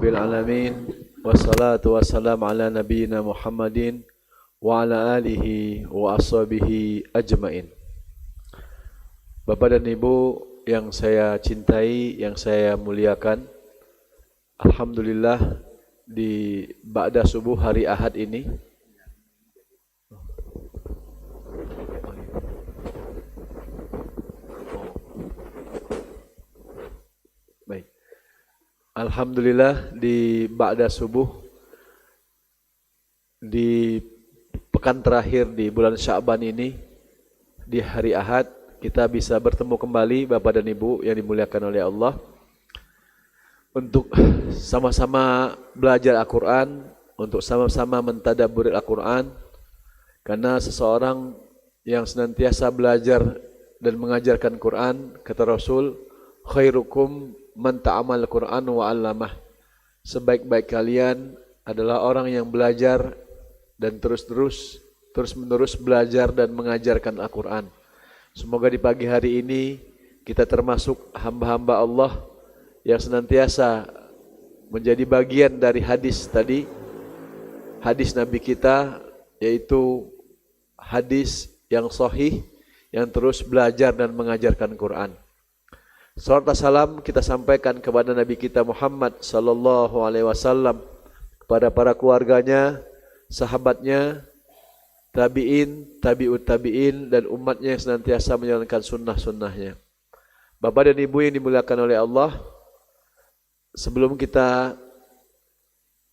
Bil alamin wassalatu wassalamu ala nabiyyina Muhammadin wa ala alihi wa ashabihi ajmain. Bapak dan Ibu yang saya cintai, yang saya muliakan, alhamdulillah di ba'da subuh hari Ahad ini baik. Alhamdulillah di ba'da subuh di pekan terakhir di bulan Sya'ban ini, di hari Ahad, kita bisa bertemu kembali Bapak dan Ibu yang dimuliakan oleh Allah untuk sama-sama belajar Al-Quran, untuk sama-sama mentadabbur Al-Quran, karena seseorang yang senantiasa belajar dan mengajarkan Quran, kata Rasul, khairukum man ta'amal Quran wa 'allamah. Sebaik-baik kalian adalah orang yang belajar dan terus-menerus belajar dan mengajarkan Al-Quran. Semoga di pagi hari ini kita termasuk hamba-hamba Allah yang senantiasa menjadi bagian dari hadis tadi, hadis Nabi kita, yaitu hadis yang sahih, yang terus belajar dan mengajarkan Quran. Salam dan salam kita sampaikan kepada Nabi kita Muhammad sallallahu alaihi wasallam, kepada para keluarganya, sahabatnya, tabi'in, tabi'ut tabi'in, dan umatnya yang senantiasa menjalankan sunnah-sunnahnya. Bapak dan Ibu yang dimuliakan oleh Allah, sebelum kita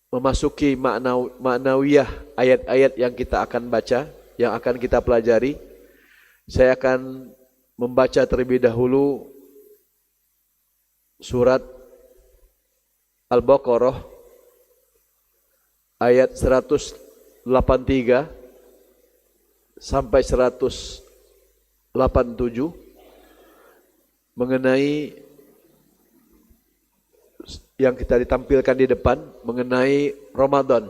memasuki maknawiyah ayat-ayat yang kita akan baca, yang akan kita pelajari, saya akan membaca terlebih dahulu surat Al-Baqarah ayat 183 sampai 187 mengenai yang kita ditampilkan di depan mengenai Ramadan.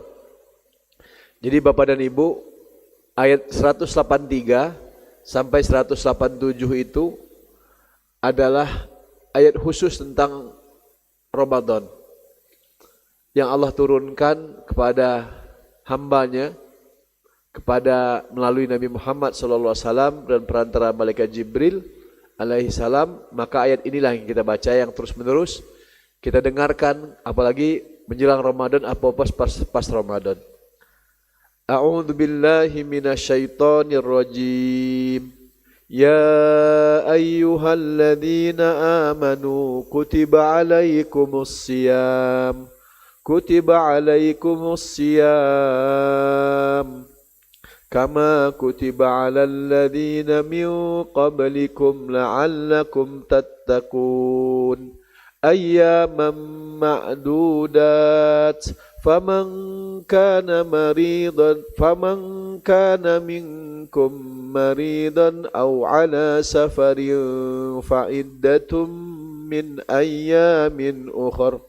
Jadi Bapak dan Ibu, ayat 183 sampai 187 itu adalah ayat khusus tentang Ramadan yang Allah turunkan kepada hambanya, kepada melalui Nabi Muhammad SAW dan perantara malaikat Jibril alaihi salam. Maka ayat inilah yang kita baca, yang terus menerus kita dengarkan, apalagi menjelang Ramadan, apa-apa pas Ramadan. A'udzu billahi minasyaitonir rajim. Ya ayyuhalladzina amanu kutiba alaikumus siyam kama kutiba alal ladzina min qablikum la'allakum tattaqun ayyaman ma'dudat faman kana minkum maridan aw ala safarin fa iddatum min ayyamin ukhra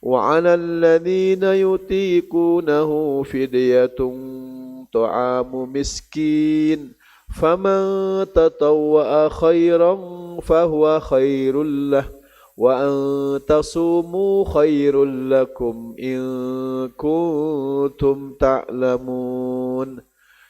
wa 'alal ladzina yutiqunahu fidyatun ta'amu miskin faman tatawwa'a khairan fahuwa khairul lahu wa an tasumu khairul lakum in kuntum ta'lamun.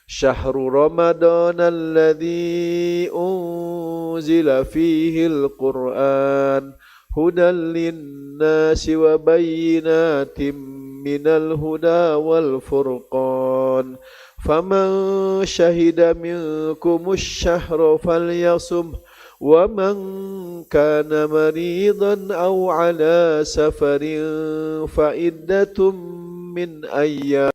Syahrul Ramadan alladzi unzila fihi al-Qur'an hudan lin-nasi wa bayyinatin minal huda wal furqan. Faman syahida minkumus syahra falyasum ومن كان مريضا أو على سفر فعدة من أيام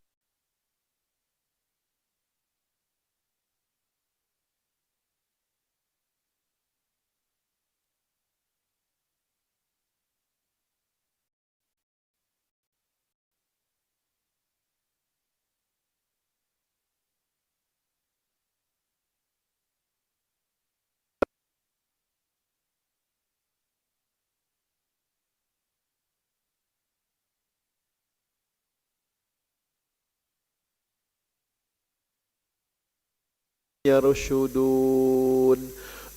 يرشدون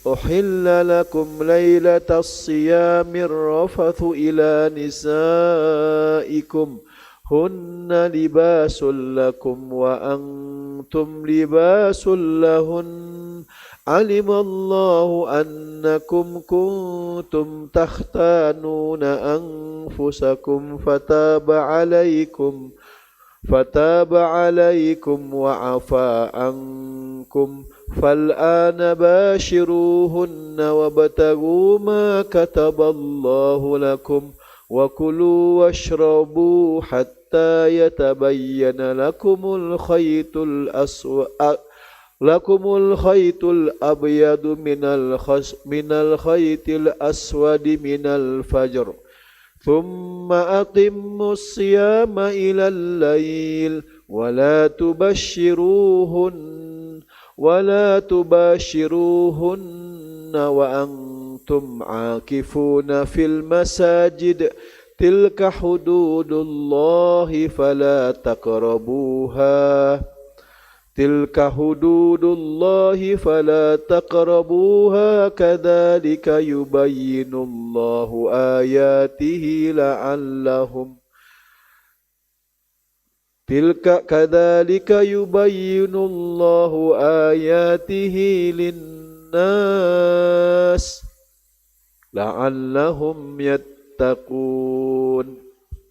أحل لكم ليلة الصيام الرفث إلى نسائكم هن لباس لكم وأنتم لباس لهن علم الله أنكم كنتم تختانون أنفسكم فتاب عليكم وعفى عنكم فالآن باشروهن وابتغوا ما كتب الله لكم وكلوا واشربوا حتى يتبين لكم الخيط الأبيض من الخيط الأسود من الفجر ثم أقموا الصيام إلى الليل ولا تباشروهن وأنتم عاكفون في المساجد تلك حدود الله فلا تقربوها كذلك يبين الله آياته للناس لعلهم يتقون.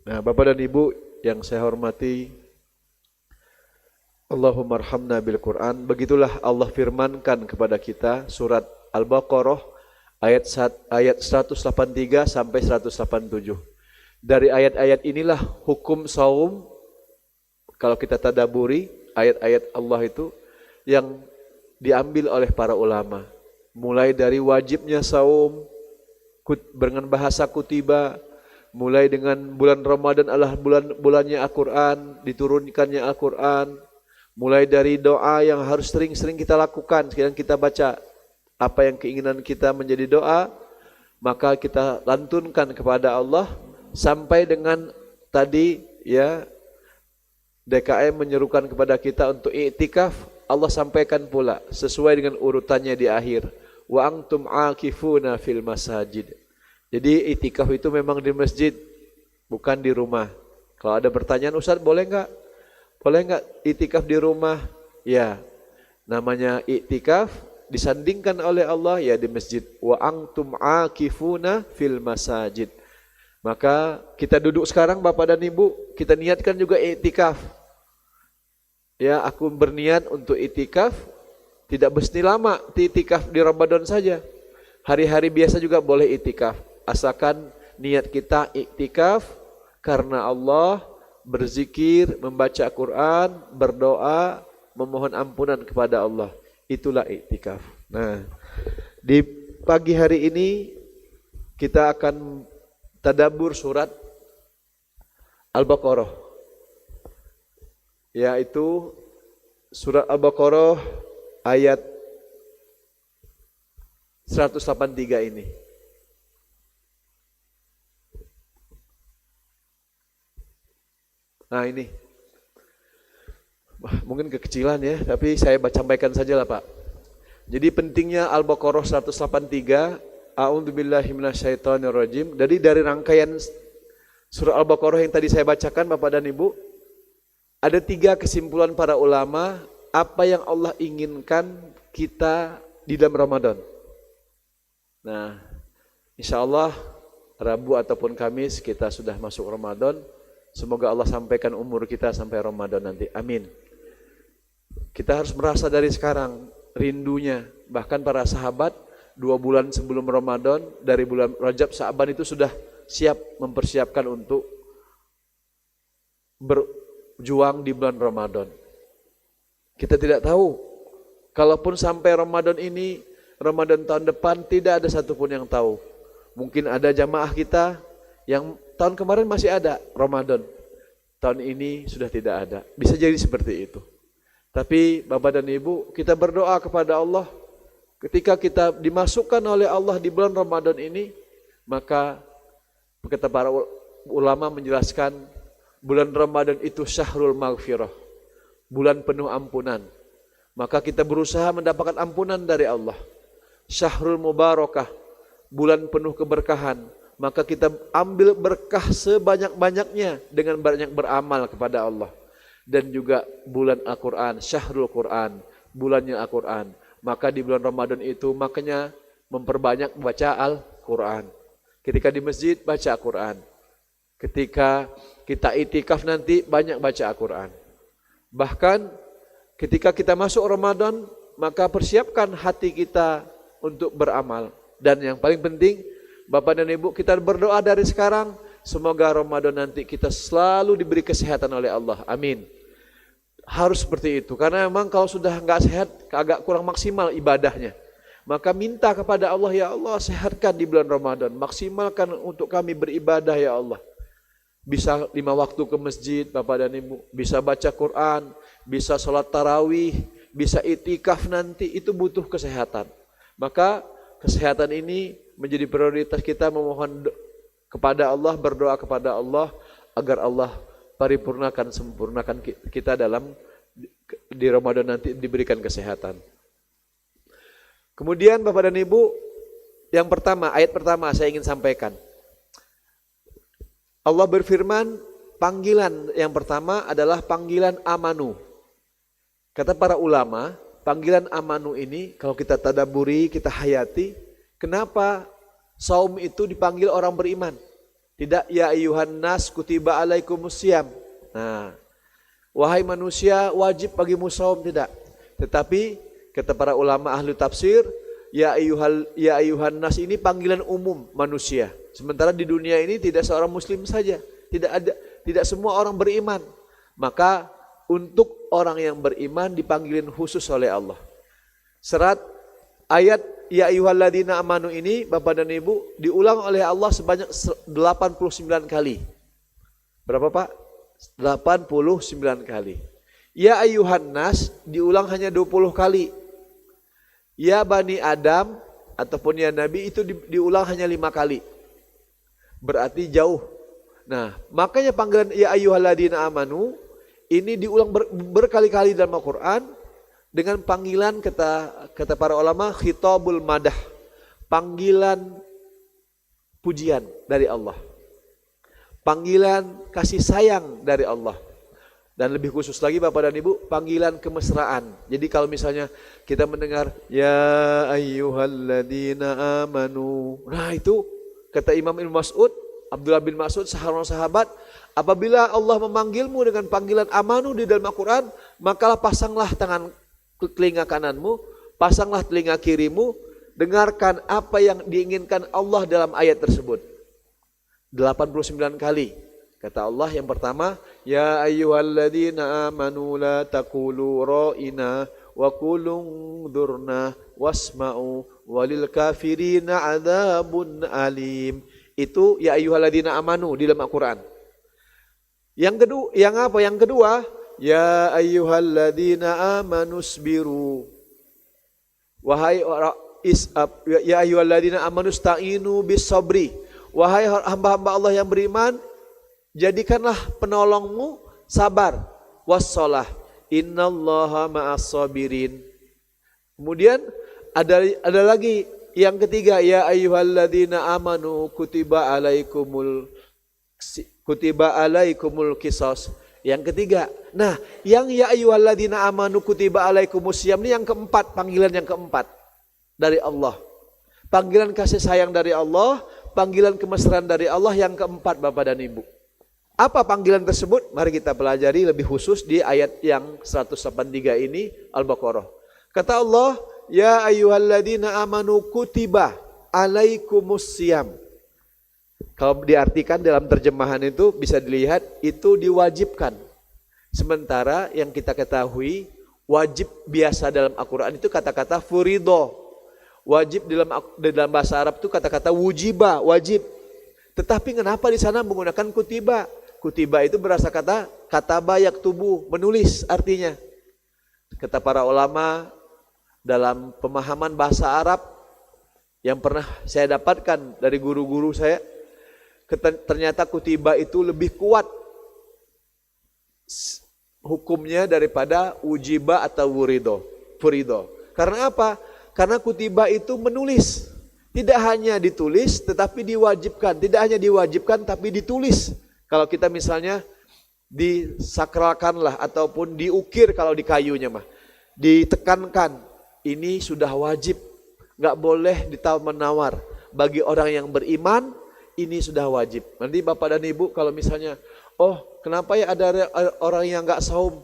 Nah, Bapak dan Ibu yang saya hormati, Allahumma arhamna bil Quran. Begitulah Allah firmankan kepada kita surat Al-Baqarah ayat 183 sampai 187. Dari ayat-ayat inilah hukum saum, kalau kita tadaburi ayat-ayat Allah itu yang diambil oleh para ulama. Mulai dari wajibnya saum dengan bahasa kutiba, mulai dengan bulan Ramadan adalah bulannya Al-Quran, diturunkannya Al-Quran, mulai dari doa yang harus sering-sering kita lakukan. Sekarang kita baca apa yang keinginan kita menjadi doa, maka kita lantunkan kepada Allah, sampai dengan tadi ya DKM menyerukan kepada kita untuk i'tikaf. Allah sampaikan pula sesuai dengan urutannya di akhir, wa antum akifuna fil masajid. Jadi i'tikaf itu memang di masjid, bukan di rumah. Kalau ada pertanyaan, Ustaz boleh enggak i'tikaf di rumah? Ya, namanya i'tikaf disandingkan oleh Allah ya di masjid. Wa antum akifuna fil masajid. Maka kita duduk sekarang Bapak dan Ibu, kita niatkan juga i'tikaf. Ya, aku berniat untuk i'tikaf, tidak mesti lama i'tikaf di Ramadan saja. Hari-hari biasa juga boleh i'tikaf, asalkan niat kita i'tikaf karena Allah, berzikir, membaca Quran, berdoa, memohon ampunan kepada Allah. Itulah i'tikaf. Nah, di pagi hari ini kita akan tadabbur surat Al-Baqarah, yaitu surat Al-Baqarah ayat 183 ini. Nah ini, mungkin kekecilan ya, tapi saya sampaikan saja lah Pak. Jadi pentingnya Al-Baqarah 183, A'udzubillahi minasyaitonirrajim. Jadi dari rangkaian surah Al-Baqarah yang tadi saya bacakan Bapak dan Ibu, ada 3 kesimpulan para ulama apa yang Allah inginkan kita di dalam Ramadan. Nah, insya Allah Rabu ataupun Kamis kita sudah masuk Ramadan. Semoga Allah sampaikan umur kita sampai Ramadan nanti. Amin. Kita harus merasa dari sekarang rindunya. Bahkan para sahabat 2 bulan sebelum Ramadan, dari bulan Rajab, Sa'ban itu sudah siap mempersiapkan untuk berjuang di bulan Ramadan. Kita tidak tahu, kalaupun sampai Ramadan ini, Ramadan tahun depan, tidak ada satupun yang tahu. Mungkin ada jamaah kita yang tahun kemarin masih ada Ramadan, tahun ini sudah tidak ada. Bisa jadi seperti itu. Tapi Bapak dan Ibu, kita berdoa kepada Allah. Ketika kita dimasukkan oleh Allah di bulan Ramadan ini, maka kata para ulama menjelaskan, bulan Ramadan itu syahrul maghfirah, bulan penuh ampunan. Maka kita berusaha mendapatkan ampunan dari Allah. syahrul mubarakah, bulan penuh keberkahan. Maka kita ambil berkah sebanyak-banyaknya dengan banyak beramal kepada Allah. Dan juga bulan Al-Quran, syahrul Quran, bulannya Al-Quran. Maka di bulan Ramadan itu makanya memperbanyak baca Al-Quran. Ketika di masjid baca Al-Quran. Ketika kita itikaf nanti banyak baca Al-Quran. Bahkan ketika kita masuk Ramadan, maka persiapkan hati kita untuk beramal. Dan yang paling penting, Bapak dan Ibu, kita berdoa dari sekarang, semoga Ramadan nanti kita selalu diberi kesehatan oleh Allah. Amin. Harus seperti itu, karena memang kalau sudah enggak sehat, agak kurang maksimal ibadahnya. Maka minta kepada Allah, ya Allah sehatkan di bulan Ramadan, maksimalkan untuk kami beribadah ya Allah. Bisa 5 waktu ke masjid Bapak dan Ibu, bisa baca Quran, bisa sholat tarawih, bisa itikaf nanti, itu butuh kesehatan. Maka kesehatan ini menjadi prioritas kita, memohon kepada Allah, berdoa kepada Allah agar Allah paripurnakan, sempurnakan kita dalam di Ramadan nanti diberikan kesehatan. Kemudian Bapak dan Ibu, yang pertama, ayat pertama saya ingin sampaikan. Allah berfirman, panggilan yang pertama adalah panggilan amanu. Kata para ulama, panggilan amanu ini kalau kita tadaburi, kita hayati, kenapa saum itu dipanggil orang beriman? Tidak ya ayyuhan nas kutiba alaikumusiyam. Nah, wahai manusia wajib bagimu saum, tidak. Tetapi kata para ulama ahli tafsir, ya ayyuhan nas ini panggilan umum manusia. Sementara di dunia ini tidak seorang muslim saja, tidak semua orang beriman. Maka untuk orang yang beriman dipanggilin khusus oleh Allah. Serat ayat ya ayyuhalladzina amanu ini Bapak dan Ibu diulang oleh Allah sebanyak 89 kali. Berapa Pak? 89 kali. Ya ayyuhan nas diulang hanya 20 kali. Ya Bani Adam ataupun ya Nabi itu diulang hanya 5 kali. Berarti jauh. Nah, makanya panggilan ya ayyuhalladzina amanu ini diulang berkali-kali dalam Al-Quran dengan panggilan kata para ulama khitabul madah, panggilan pujian dari Allah, panggilan kasih sayang dari Allah, dan lebih khusus lagi Bapak dan Ibu, panggilan kemesraan. Jadi kalau misalnya kita mendengar ya ayyuhalladzina amanu, nah itu kata Imam Ibnu Mas'ud, Abdullah bin Mas'ud, sahabat, apabila Allah memanggilmu dengan panggilan amanu di dalam Al-Quran, maka pasanglah tangan telinga kananmu, pasanglah telinga kirimu, dengarkan apa yang diinginkan Allah dalam ayat tersebut. 89 kali. Kata Allah yang pertama, ya ayyuhalladzina amanu la taqulu ra'ina wa qulu dzurna wasma'u walil kafirina adzabun alim. Itu ya ayyuhalladzina amanu di dalam Al-Quran. Yang kedua, ya ayyuhalladzina amanu isbiru. Wahai ya ayyuhalladzina amanu ista'inu bis sabri. Wahai hamba-hamba Allah yang beriman, jadikanlah penolongmu sabar. Wassalah. Innallaha ma'as sabirin. Kemudian ada lagi yang ketiga, ya ayyuhalladzina amanu kutiba alaikumul qisas. Yang ketiga. Nah, yang ya ayyuhalladzina amanu kutiba alaikumusiyam ini yang keempat, panggilan yang keempat dari Allah. Panggilan kasih sayang dari Allah, panggilan kemesraan dari Allah yang keempat Bapak dan Ibu. Apa panggilan tersebut? Mari kita pelajari lebih khusus di ayat yang 183 ini Al-Baqarah. Kata Allah, ya ayyuhalladzina amanu kutiba alaikumusiyam. Kalau diartikan dalam terjemahan itu bisa dilihat itu diwajibkan. Sementara yang kita ketahui wajib biasa dalam Al-Quran itu kata-kata furido. Wajib dalam bahasa Arab itu kata-kata wujiba, wajib. Tetapi kenapa di sana menggunakan kutiba? Kutiba itu berasal kata kataba yaktubu, menulis artinya. Kata para ulama dalam pemahaman bahasa Arab yang pernah saya dapatkan dari guru-guru saya, ternyata kutiba itu lebih kuat hukumnya daripada ujiba atau furido. Karena apa? Karena kutiba itu menulis. Tidak hanya ditulis tetapi diwajibkan. Tidak hanya diwajibkan tapi ditulis. Kalau kita misalnya disakralkanlah ataupun diukir kalau di kayunya mah. Ditekankan. Ini sudah wajib. Nggak boleh ditawar-menawar. Bagi orang yang beriman ini sudah wajib. Nanti Bapak dan Ibu kalau misalnya, oh kenapa ya ada orang yang nggak saum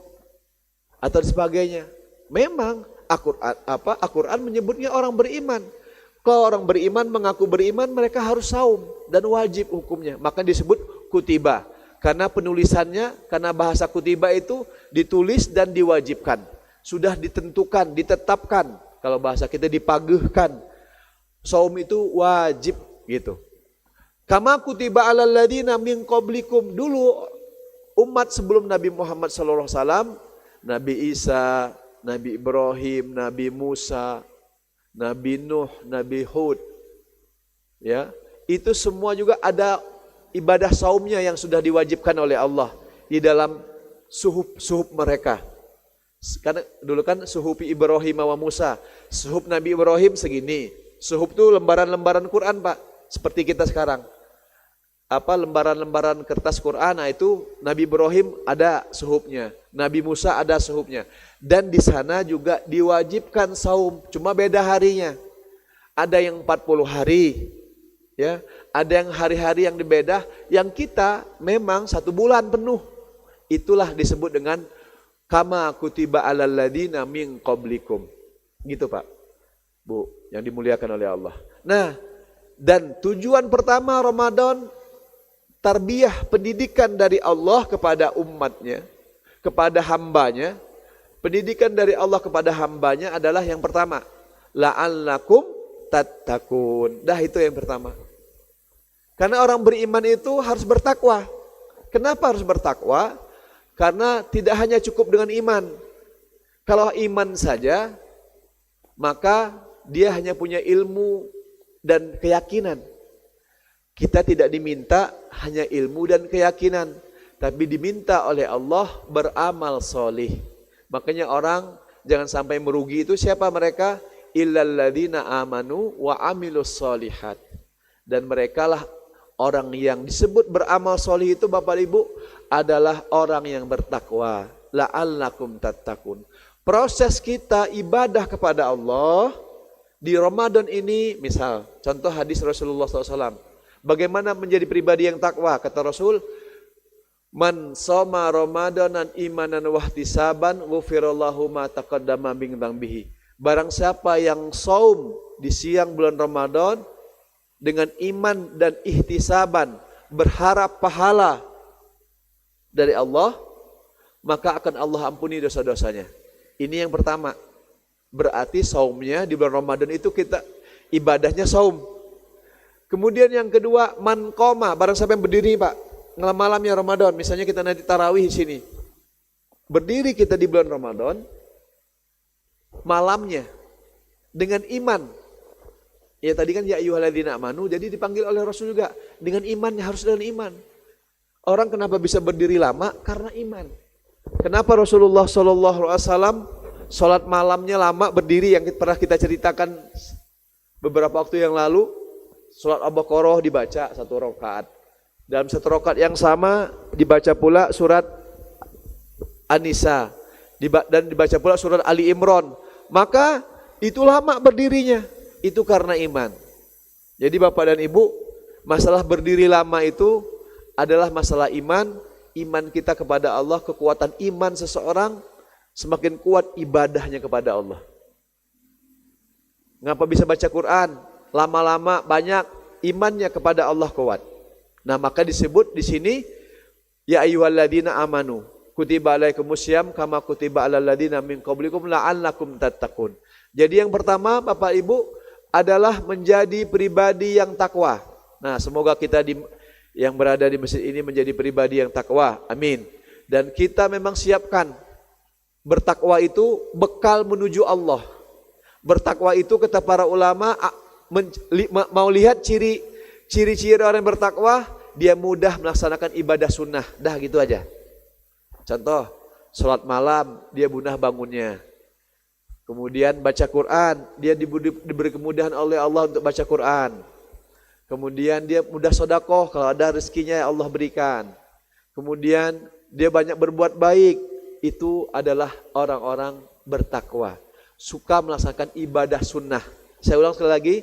atau sebagainya. Memang Al-Quran menyebutnya orang beriman. Kalau orang beriman mengaku beriman, mereka harus saum dan wajib hukumnya. Maka disebut kutiba. Karena penulisannya, karena bahasa kutiba itu ditulis dan diwajibkan. Sudah ditentukan, ditetapkan. Kalau bahasa kita dipaguhkan. Saum itu wajib gitu. Kama kutiba alal ladina min qablikum. Dulu umat sebelum Nabi Muhammad SAW, Nabi Isa, Nabi Ibrahim, Nabi Musa, Nabi Nuh, Nabi Hud, ya, itu semua juga ada ibadah saumnya yang sudah diwajibkan oleh Allah di dalam suhuf mereka. Karena dulu kan suhuf Ibrahim wa Musa, suhuf Nabi Ibrahim segini, suhuf itu lembaran-lembaran Quran Pak, seperti kita sekarang. Lembaran-lembaran kertas Quran, nah itu Nabi Ibrahim ada suhufnya, Nabi Musa ada suhufnya. Dan di sana juga diwajibkan saum, cuma beda harinya. Ada yang 40 hari, ya, ada yang hari-hari yang berbeda. Yang kita memang 1 bulan penuh. Itulah disebut dengan kama kutiba alal ladina min qablikum. Gitu Pak, Bu, yang dimuliakan oleh Allah. Nah, dan tujuan pertama Ramadan, tarbiyah pendidikan dari Allah kepada umatnya, kepada hambanya. Pendidikan dari Allah kepada hambanya adalah yang pertama, la'allakum tattaqun. Dah itu yang pertama. Karena orang beriman itu harus bertakwa. Kenapa harus bertakwa? Karena tidak hanya cukup dengan iman. Kalau iman saja, maka dia hanya punya ilmu dan keyakinan. Kita tidak diminta hanya ilmu dan keyakinan, tapi diminta oleh Allah beramal solih. Makanya orang jangan sampai merugi itu siapa mereka? Illal ladzina amanu wa amilus solihat. Dan merekalah orang yang disebut beramal solih itu Bapak Ibu adalah orang yang bertakwa. La'allakum tattaqun. Proses kita ibadah kepada Allah di Ramadan ini, misal contoh hadis Rasulullah SAW. Bagaimana menjadi pribadi yang takwa? Kata Rasul, man soma ramadanan imanan wahtisaban ghufirallahu ma taqaddama min dzambihi. Barang siapa yang saum di siang bulan Ramadan dengan iman dan ihtisaban, berharap pahala dari Allah, maka akan Allah ampuni dosa-dosanya. Ini yang pertama. Berarti saumnya di bulan Ramadan itu kita ibadahnya saum. Kemudian yang kedua, man qoma, barang siapa yang berdiri Pak, malamnya Ramadan, misalnya kita nanti tarawih di sini. Berdiri kita di bulan Ramadan, malamnya dengan iman. Ya tadi kan ya ayyuhalladzina amanu, jadi dipanggil oleh Rasul juga dengan iman, harus dengan iman. Orang kenapa bisa berdiri lama? Karena iman. Kenapa Rasulullah SAW sholat malamnya lama berdiri yang pernah kita ceritakan beberapa waktu yang lalu? Surat Al-Baqarah dibaca 1 rakaat. Dalam 1 rakaat yang sama dibaca pula surat An-Nisa dan dibaca pula surat Ali Imran. Maka itu lama berdirinya. Itu karena iman. Jadi Bapak dan Ibu, masalah berdiri lama itu adalah masalah iman. Iman kita kepada Allah, kekuatan iman seseorang semakin kuat ibadahnya kepada Allah. Ngapa bisa baca Quran? Lama-lama banyak imannya kepada Allah kuat. Nah, maka disebut di sini ya ayyuhalladzina amanu kutiba alaikumusiyam kama kutiba alal ladzina min qablikum la'allakum tattaqun. Jadi yang pertama Bapak Ibu adalah menjadi pribadi yang takwa. Nah, semoga kita yang berada di masjid ini menjadi pribadi yang takwa. Amin. Dan kita memang siapkan bertakwa itu bekal menuju Allah. Bertakwa itu kata para ulama mau lihat ciri-ciri orang yang bertakwa, dia mudah melaksanakan ibadah sunnah. Dah gitu aja. Contoh, sholat malam dia mudah bangunnya. Kemudian baca Quran, dia diberi kemudahan oleh Allah untuk baca Quran. Kemudian dia mudah sedekah kalau ada rezekinya Allah berikan. Kemudian dia banyak berbuat baik. Itu adalah orang-orang bertakwa, suka melaksanakan ibadah sunnah. Saya ulang sekali lagi,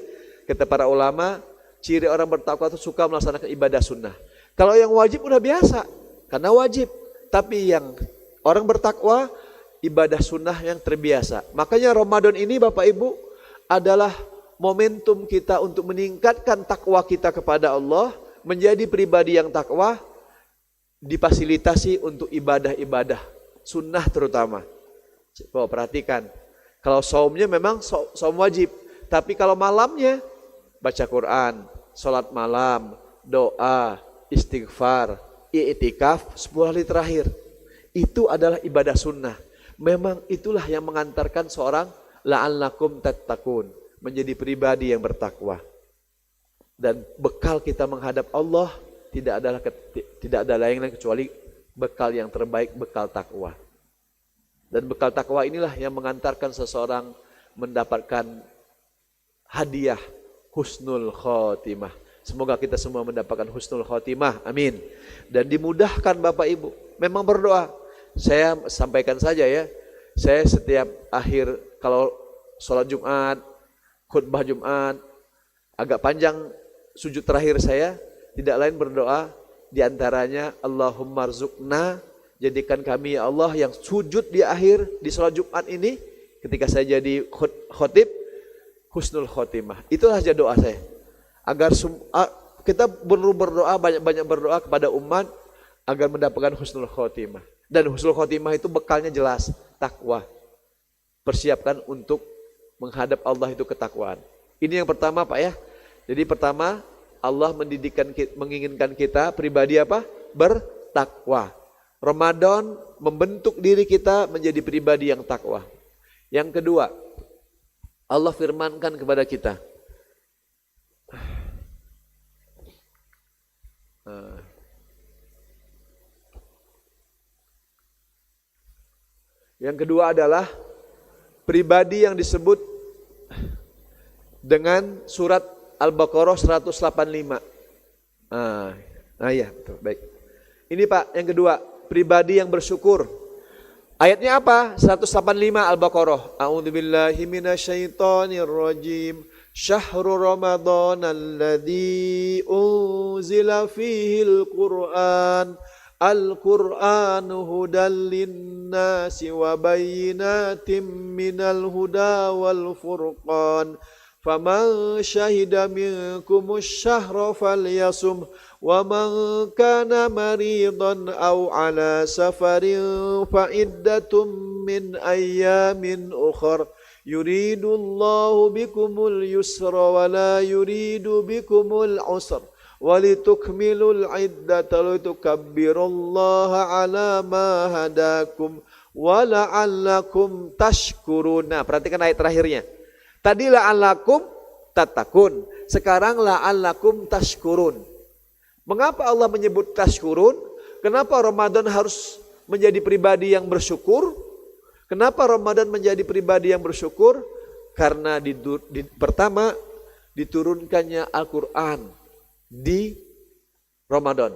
kata para ulama, ciri orang bertakwa itu suka melaksanakan ibadah sunnah. Kalau yang wajib udah biasa, karena wajib. Tapi yang orang bertakwa, ibadah sunnah yang terbiasa. Makanya Ramadan ini Bapak Ibu adalah momentum kita untuk meningkatkan takwa kita kepada Allah, menjadi pribadi yang takwa, difasilitasi untuk ibadah-ibadah sunnah terutama. Coba perhatikan, kalau saumnya memang saum wajib, tapi kalau malamnya baca Quran, sholat malam, doa, istighfar, i'tikaf 10 hari terakhir, itu adalah ibadah sunnah. Memang itulah yang mengantarkan seorang la'allakum tattaqun, menjadi pribadi yang bertakwa. Dan bekal kita menghadap Allah tidak ada lain kecuali bekal yang terbaik, bekal takwa. Dan bekal takwa inilah yang mengantarkan seseorang mendapatkan hadiah husnul khotimah. Semoga kita semua mendapatkan husnul khotimah, amin. Dan dimudahkan Bapak Ibu, memang berdoa. Saya sampaikan saja ya, saya setiap akhir kalau sholat Jumat, khutbah Jumat, agak panjang sujud terakhir saya, tidak lain berdoa, diantaranya Allahumma rzuqna, jadikan kami ya Allah yang sujud di akhir di sholat Jumat ini, ketika saya jadi khotib, husnul khotimah. Itulah saja doa saya, agar kita perlu berdoa, banyak-banyak berdoa kepada umat agar mendapatkan husnul khotimah. Dan husnul khotimah itu bekalnya jelas, takwa. Persiapkan untuk menghadap Allah itu ketakwaan. Ini yang pertama Pak ya. Jadi pertama, Allah menginginkan kita pribadi apa? Bertakwa. Ramadan membentuk diri kita menjadi pribadi yang takwa. Yang kedua, Allah firmankan kepada kita, yang kedua adalah pribadi yang disebut dengan surat Al-Baqarah 185. Ya, betul, baik. Ini Pak, yang kedua, pribadi yang bersyukur. Ayatnya apa? 185 Al-Baqarah. A'udzubillahi minasyaitonirrajim. Syahrul Ramadan alladzi unzila fihil Qur'an. Al-Qur'anu hudal linnasi wa bayyinatin minal huda wal furqan. Faman syahida minkumus syahra falyasum wa man kana maridan aw ala safarin fa iddatum min ayyamin ukhra yuridullahu bikumul yusra wa la yuridu bikumul usra walitukmilul iddata litukabbirullaha ala ma hadakum wa la'allakum tashkurun. Nah, perhatikan ayat terakhirnya. Tadi la'allakum tattaqun, sekarang la'allakum tashkurun. Mengapa Allah menyebut tashkurun? Kenapa Ramadan harus menjadi pribadi yang bersyukur? Kenapa Ramadan menjadi pribadi yang bersyukur? Karena pertama diturunkannya Al-Quran di Ramadan.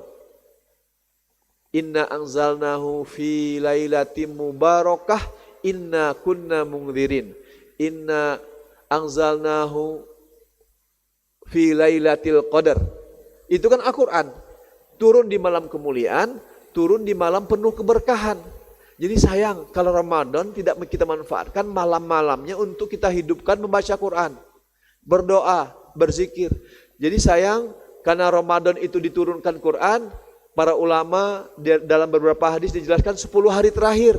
Inna anzalnahu fi lailatin mubarakah inna kunna mundzirin. Inna anzalnahu fi lailatul qadar. Itu kan Al-Quran, turun di malam kemuliaan, turun di malam penuh keberkahan. Jadi sayang kalau Ramadan tidak kita manfaatkan malam-malamnya untuk kita hidupkan membaca Quran, berdoa, berzikir. Jadi sayang karena Ramadan itu diturunkan Quran, para ulama dalam beberapa hadis dijelaskan 10 hari terakhir.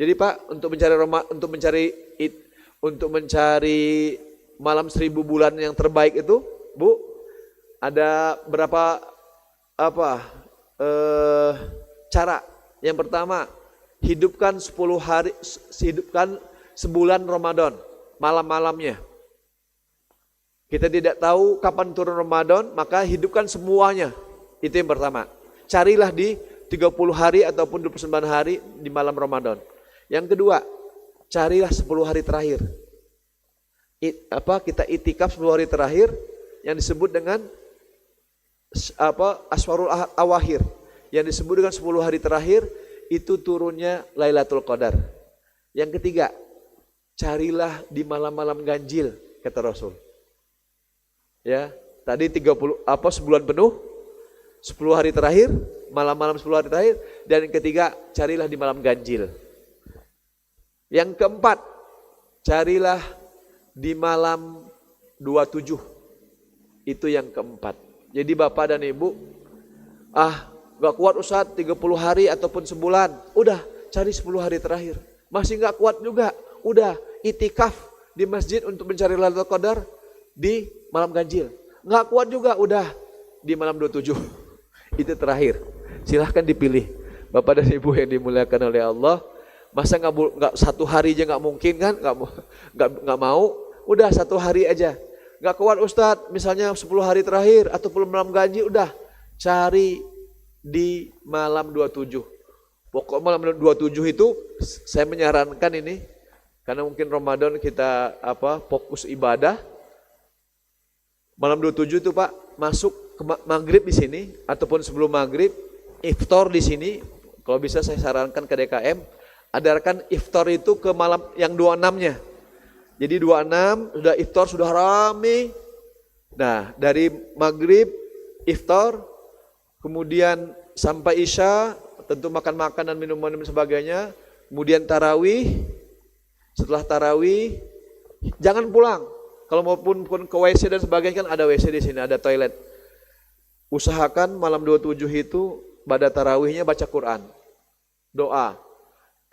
Jadi Pak, untuk mencari malam 1000 bulan yang terbaik itu, Bu, ada berapa cara. Yang pertama, hidupkan sebulan Ramadan, malam-malamnya. Kita tidak tahu kapan turun Ramadan, maka hidupkan semuanya. Itu yang pertama. Carilah di 30 hari ataupun 29 hari di malam Ramadan. Yang kedua, carilah 10 hari terakhir. Kita itikaf 10 hari terakhir yang disebut dengan Aswarul Awakhir. Yang disebut dengan 10 hari terakhir itu turunnya Lailatul Qadar. Yang ketiga, carilah di malam-malam ganjil, kata Rasul. Ya, tadi 30 sebulan penuh, 10 hari terakhir, malam-malam 10 hari terakhir, dan yang ketiga, carilah di malam ganjil. Yang keempat, carilah di malam 27. Itu yang keempat. Jadi Bapak dan Ibu, gak kuat Ustaz 30 hari ataupun sebulan, udah cari 10 hari terakhir. Masih gak kuat juga, udah itikaf di masjid untuk mencari Lailatul Qadar di malam ganjil. Gak kuat juga, udah di malam 27. Itu terakhir. Silahkan dipilih. Bapak dan Ibu yang dimuliakan oleh Allah, masa nggak 1 hari aja nggak mungkin kan? Nggak mau. Udah 1 hari aja. Nggak kuat Ustadz, misalnya 10 hari terakhir ataupun malam ganjil, udah cari di malam 27. Pokok malam 27 itu saya menyarankan ini, karena mungkin Ramadan kita fokus ibadah. Malam 27 itu Pak, masuk ke maghrib di sini ataupun sebelum maghrib, iftar di sini. Kalau bisa saya sarankan ke DKM, adakan iftar itu ke malam yang 26-nya. Jadi 26 sudah iftar, sudah rame. Nah, dari maghrib iftar, kemudian sampai isya, tentu makan-makan dan minum-minum sebagainya. Kemudian tarawih. Setelah tarawih, jangan pulang. Kalau maupun ke WC dan sebagainya, kan ada WC di sini, ada toilet. Usahakan malam 27 itu pada tarawihnya baca Quran, doa.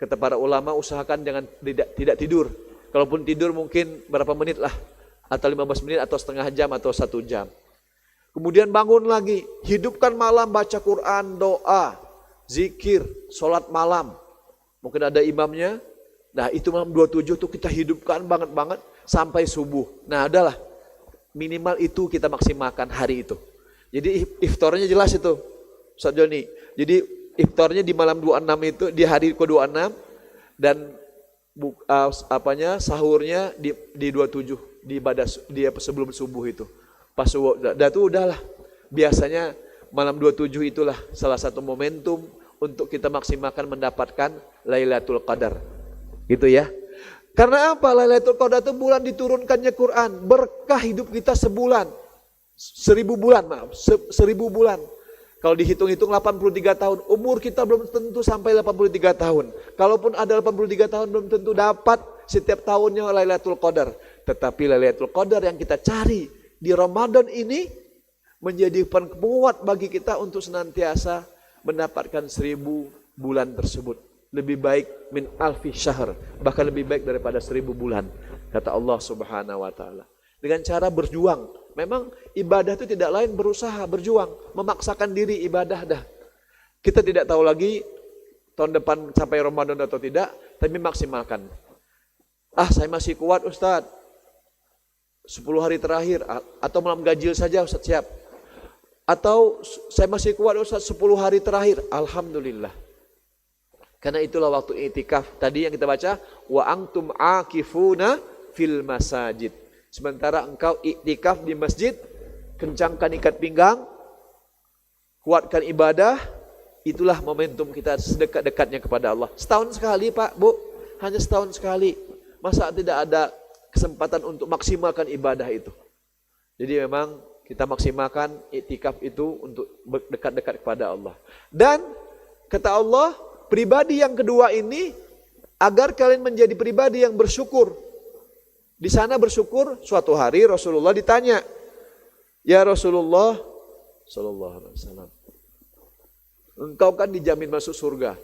Kata para ulama, usahakan jangan tidak tidur. Kalaupun tidur mungkin berapa menit lah, atau 15 menit atau setengah jam atau 1 jam. Kemudian bangun lagi, hidupkan malam baca Quran, doa, zikir, sholat malam. Mungkin ada imamnya. Nah itu malam 27 tuh kita hidupkan banget sampai subuh. Nah adalah minimal itu kita maksimalkan hari itu. Jadi iftarnya jelas itu, Ustaz Joni. Jadi iftarnya di malam 26 itu, di hari ke-26, dan sahurnya di 27, di ibadah sebelum subuh itu. Pas itu udahlah. Biasanya malam 27 itulah salah satu momentum untuk kita maksimalkan mendapatkan Lailatul Qadar. Gitu ya. Karena apa? Lailatul Qadar itu bulan diturunkannya Quran, berkah hidup kita sebulan. 1000 bulan, maaf, 1000 bulan. Kalau dihitung-hitung 83 tahun, umur kita belum tentu sampai 83 tahun. Kalaupun ada 83 tahun, belum tentu dapat setiap tahunnya Lailatul Qadar. Tetapi Lailatul Qadar yang kita cari di Ramadan ini menjadi penguat bagi kita untuk senantiasa mendapatkan 1000 bulan tersebut. Lebih baik min alfi syahr, bahkan lebih baik daripada 1000 bulan, kata Allah Subhanahu wa taala. Dengan cara berjuang. Memang ibadah itu tidak lain berusaha, berjuang, memaksakan diri ibadah dah. Kita tidak tahu lagi tahun depan sampai Ramadan atau tidak, tapi maksimalkan. Saya masih kuat Ustadz, 10 hari terakhir, atau malam ganjil saja Ustadz, siap. Atau saya masih kuat Ustadz 10 hari terakhir, alhamdulillah. Karena itulah waktu i'tikaf tadi yang kita baca, wa antum akifuna fil masajid. Sementara engkau i'tikaf di masjid, kencangkan ikat pinggang, kuatkan ibadah, itulah momentum kita sedekat-dekatnya kepada Allah. Setahun sekali Pak, Bu, hanya setahun sekali. Masa tidak ada kesempatan untuk maksimalkan ibadah itu? Jadi memang kita maksimalkan i'tikaf itu untuk dekat-dekat kepada Allah. Dan kata Allah, pribadi yang kedua ini, agar kalian menjadi pribadi yang bersyukur. Di sana bersyukur, suatu hari Rasulullah ditanya, ya Rasulullah sallallahu alaihi wasallam, engkau kan dijamin masuk surga,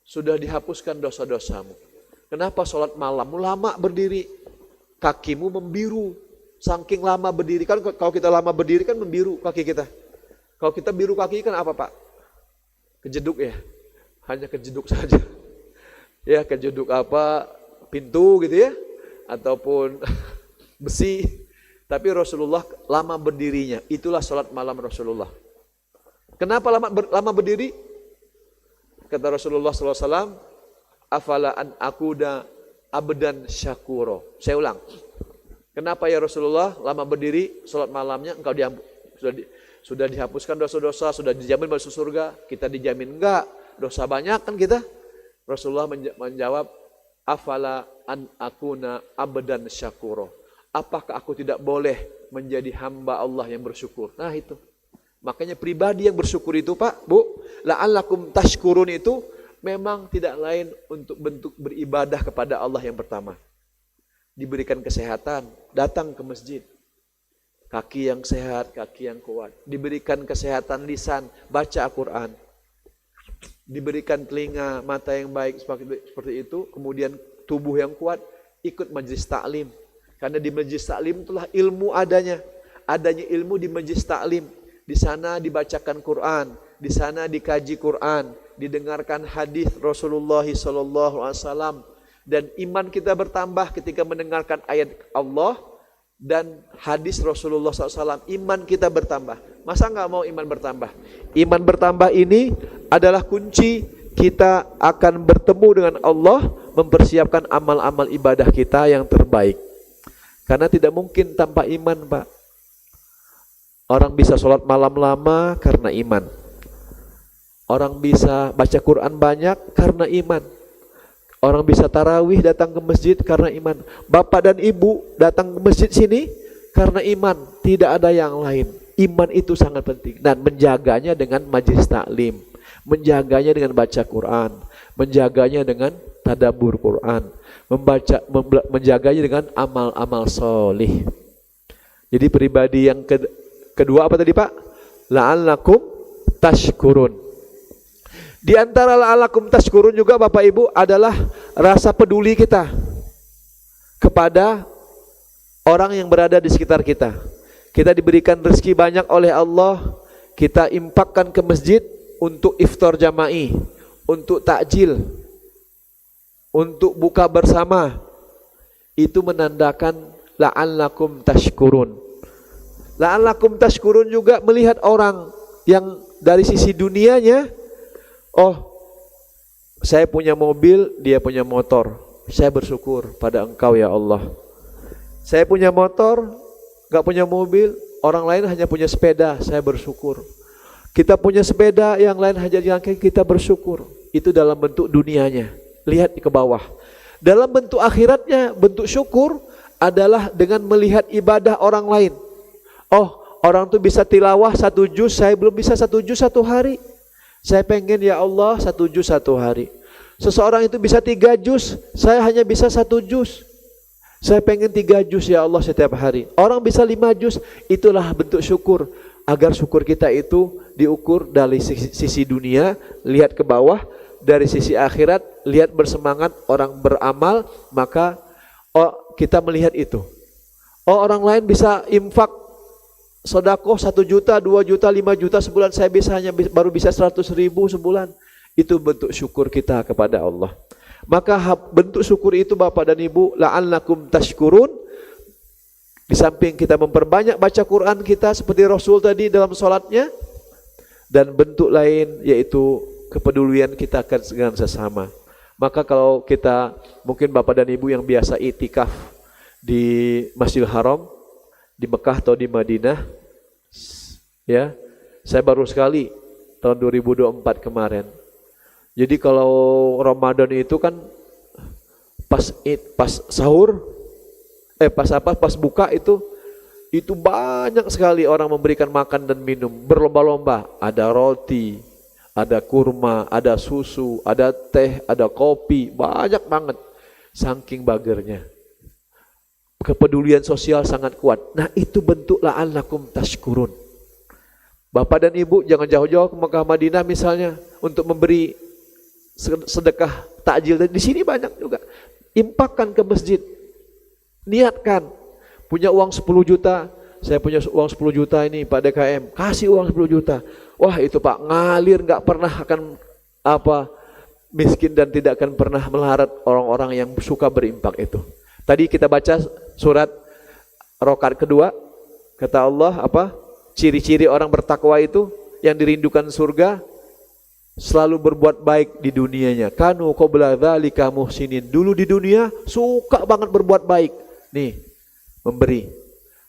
sudah dihapuskan dosa-dosamu. Kenapa sholat malam lama berdiri, kakimu membiru, saking lama berdiri. Kan kalau kita lama berdiri kan membiru kaki kita. Kalau kita biru kaki kan apa Pak? Kejeduk ya, hanya kejeduk saja. Ya kejeduk pintu gitu ya, ataupun besi. Tapi Rasulullah lama berdirinya. Itulah sholat malam Rasulullah. Kenapa lama berdiri? Kata Rasulullah SAW, afala an akuda abdan syakuro. Saya ulang. Kenapa ya Rasulullah lama berdiri sholat malamnya engkau sudah dihapuskan dosa-dosa, sudah dijamin masuk surga? Kita dijamin enggak, dosa banyak kan kita. Rasulullah menjawab, afala an akuna abdan syakuro. Apakah aku tidak boleh menjadi hamba Allah yang bersyukur? Nah itu. Makanya pribadi yang bersyukur itu Pak, Bu, la'allakum tashkurun itu memang tidak lain untuk bentuk beribadah kepada Allah yang pertama. Diberikan kesehatan, datang ke masjid. Kaki yang sehat, kaki yang kuat. Diberikan kesehatan lisan, baca Al-Quran. Diberikan telinga, mata yang baik seperti itu. Kemudian tubuh yang kuat, ikut majlis taklim. Karena di majlis taklim itulah ilmu adanya. Adanya ilmu di majlis taklim. Di sana dibacakan Quran, di sana dikaji Quran, didengarkan hadis Rasulullah SAW. Dan iman kita bertambah ketika mendengarkan ayat Allah dan hadis Rasulullah SAW. Iman kita bertambah. Masa nggak mau iman bertambah? Iman bertambah ini adalah kunci kita akan bertemu dengan Allah, mempersiapkan amal-amal ibadah kita yang terbaik. Karena tidak mungkin tanpa iman, Pak. Orang bisa sholat malam lama karena iman. Orang bisa baca Quran banyak karena iman. Orang bisa tarawih datang ke masjid karena iman. Bapak dan ibu datang ke masjid sini karena iman. Tidak ada yang lain. Iman itu sangat penting. Dan menjaganya dengan majlis taklim. Menjaganya dengan baca Quran. Menjaganya dengan tadabbur Quran. Menjaganya dengan amal-amal solih. Jadi pribadi yang kedua apa tadi Pak? La'allakum tashkurun. Di antara la'allakum tashkurun juga Bapak Ibu adalah rasa peduli kita kepada orang yang berada di sekitar kita. Kita diberikan rezeki banyak oleh Allah, kita infakkan ke masjid untuk iftar jama'i, untuk takjil, untuk buka bersama. Itu menandakan la'allakum tashkurun. La'allakum tashkurun juga melihat orang yang dari sisi dunianya, oh, saya punya mobil, dia punya motor. Saya bersyukur pada Engkau ya Allah. Saya punya motor, gak punya mobil, orang lain hanya punya sepeda, saya bersyukur. Kita punya sepeda, yang lain hanya jangkau, kita bersyukur. Itu dalam bentuk dunianya. Lihat ke bawah. Dalam bentuk akhiratnya, bentuk syukur adalah dengan melihat ibadah orang lain. Oh, orang tuh bisa tilawah 1 juz, saya belum bisa 1 juz 1 hari. Saya pengen ya Allah 1 juz 1 hari. Seseorang itu bisa 3 juz, saya hanya bisa 1 juz. Saya pengen 3 juz ya Allah setiap hari. Orang bisa 5 juz, itulah bentuk syukur. Agar syukur kita itu diukur dari sisi dunia, lihat ke bawah, dari sisi akhirat, lihat bersemangat orang beramal, maka kita melihat itu. Oh, orang lain bisa infak sedekah 1 juta, 2 juta, 5 juta sebulan, saya baru bisa 100.000 sebulan. Itu bentuk syukur kita kepada Allah. Maka bentuk syukur itu Bapak dan Ibu, la'allakum tashkurun. Di samping kita memperbanyak baca Quran kita seperti Rasul tadi dalam sholatnya, dan bentuk lain yaitu kepedulian kita dengan sesama. Maka kalau kita, mungkin Bapak dan Ibu yang biasa itikaf di Masjidil Haram, di Mekah atau di Madinah, ya, saya baru sekali tahun 2024 kemarin. Jadi kalau Ramadan itu kan pas sahur, pas buka itu banyak sekali orang memberikan makan dan minum berlomba-lomba. Ada roti, ada kurma, ada susu, ada teh, ada kopi, banyak banget. Saking bagernya. Kepedulian sosial sangat kuat. Nah, itu bentuk la'allakum tashkurun. Bapak dan Ibu jangan jauh-jauh ke Mekah Madinah misalnya untuk memberi sedekah takjil. Dan di sini banyak juga. Impakkan ke masjid. Niatkan. Punya uang 10 juta. Saya punya uang 10 juta ini Pak DKM. Kasih uang 10 juta. Wah, itu Pak ngalir, gak pernah akan miskin dan tidak akan pernah melarat orang-orang yang suka berimpak itu. Tadi kita baca surat rakaat kedua, kata Allah ciri-ciri orang bertakwa itu yang dirindukan surga, selalu berbuat baik di dunianya. Kanu qabla dzalika muhsinin. Dulu di dunia suka banget berbuat baik. Nih, memberi.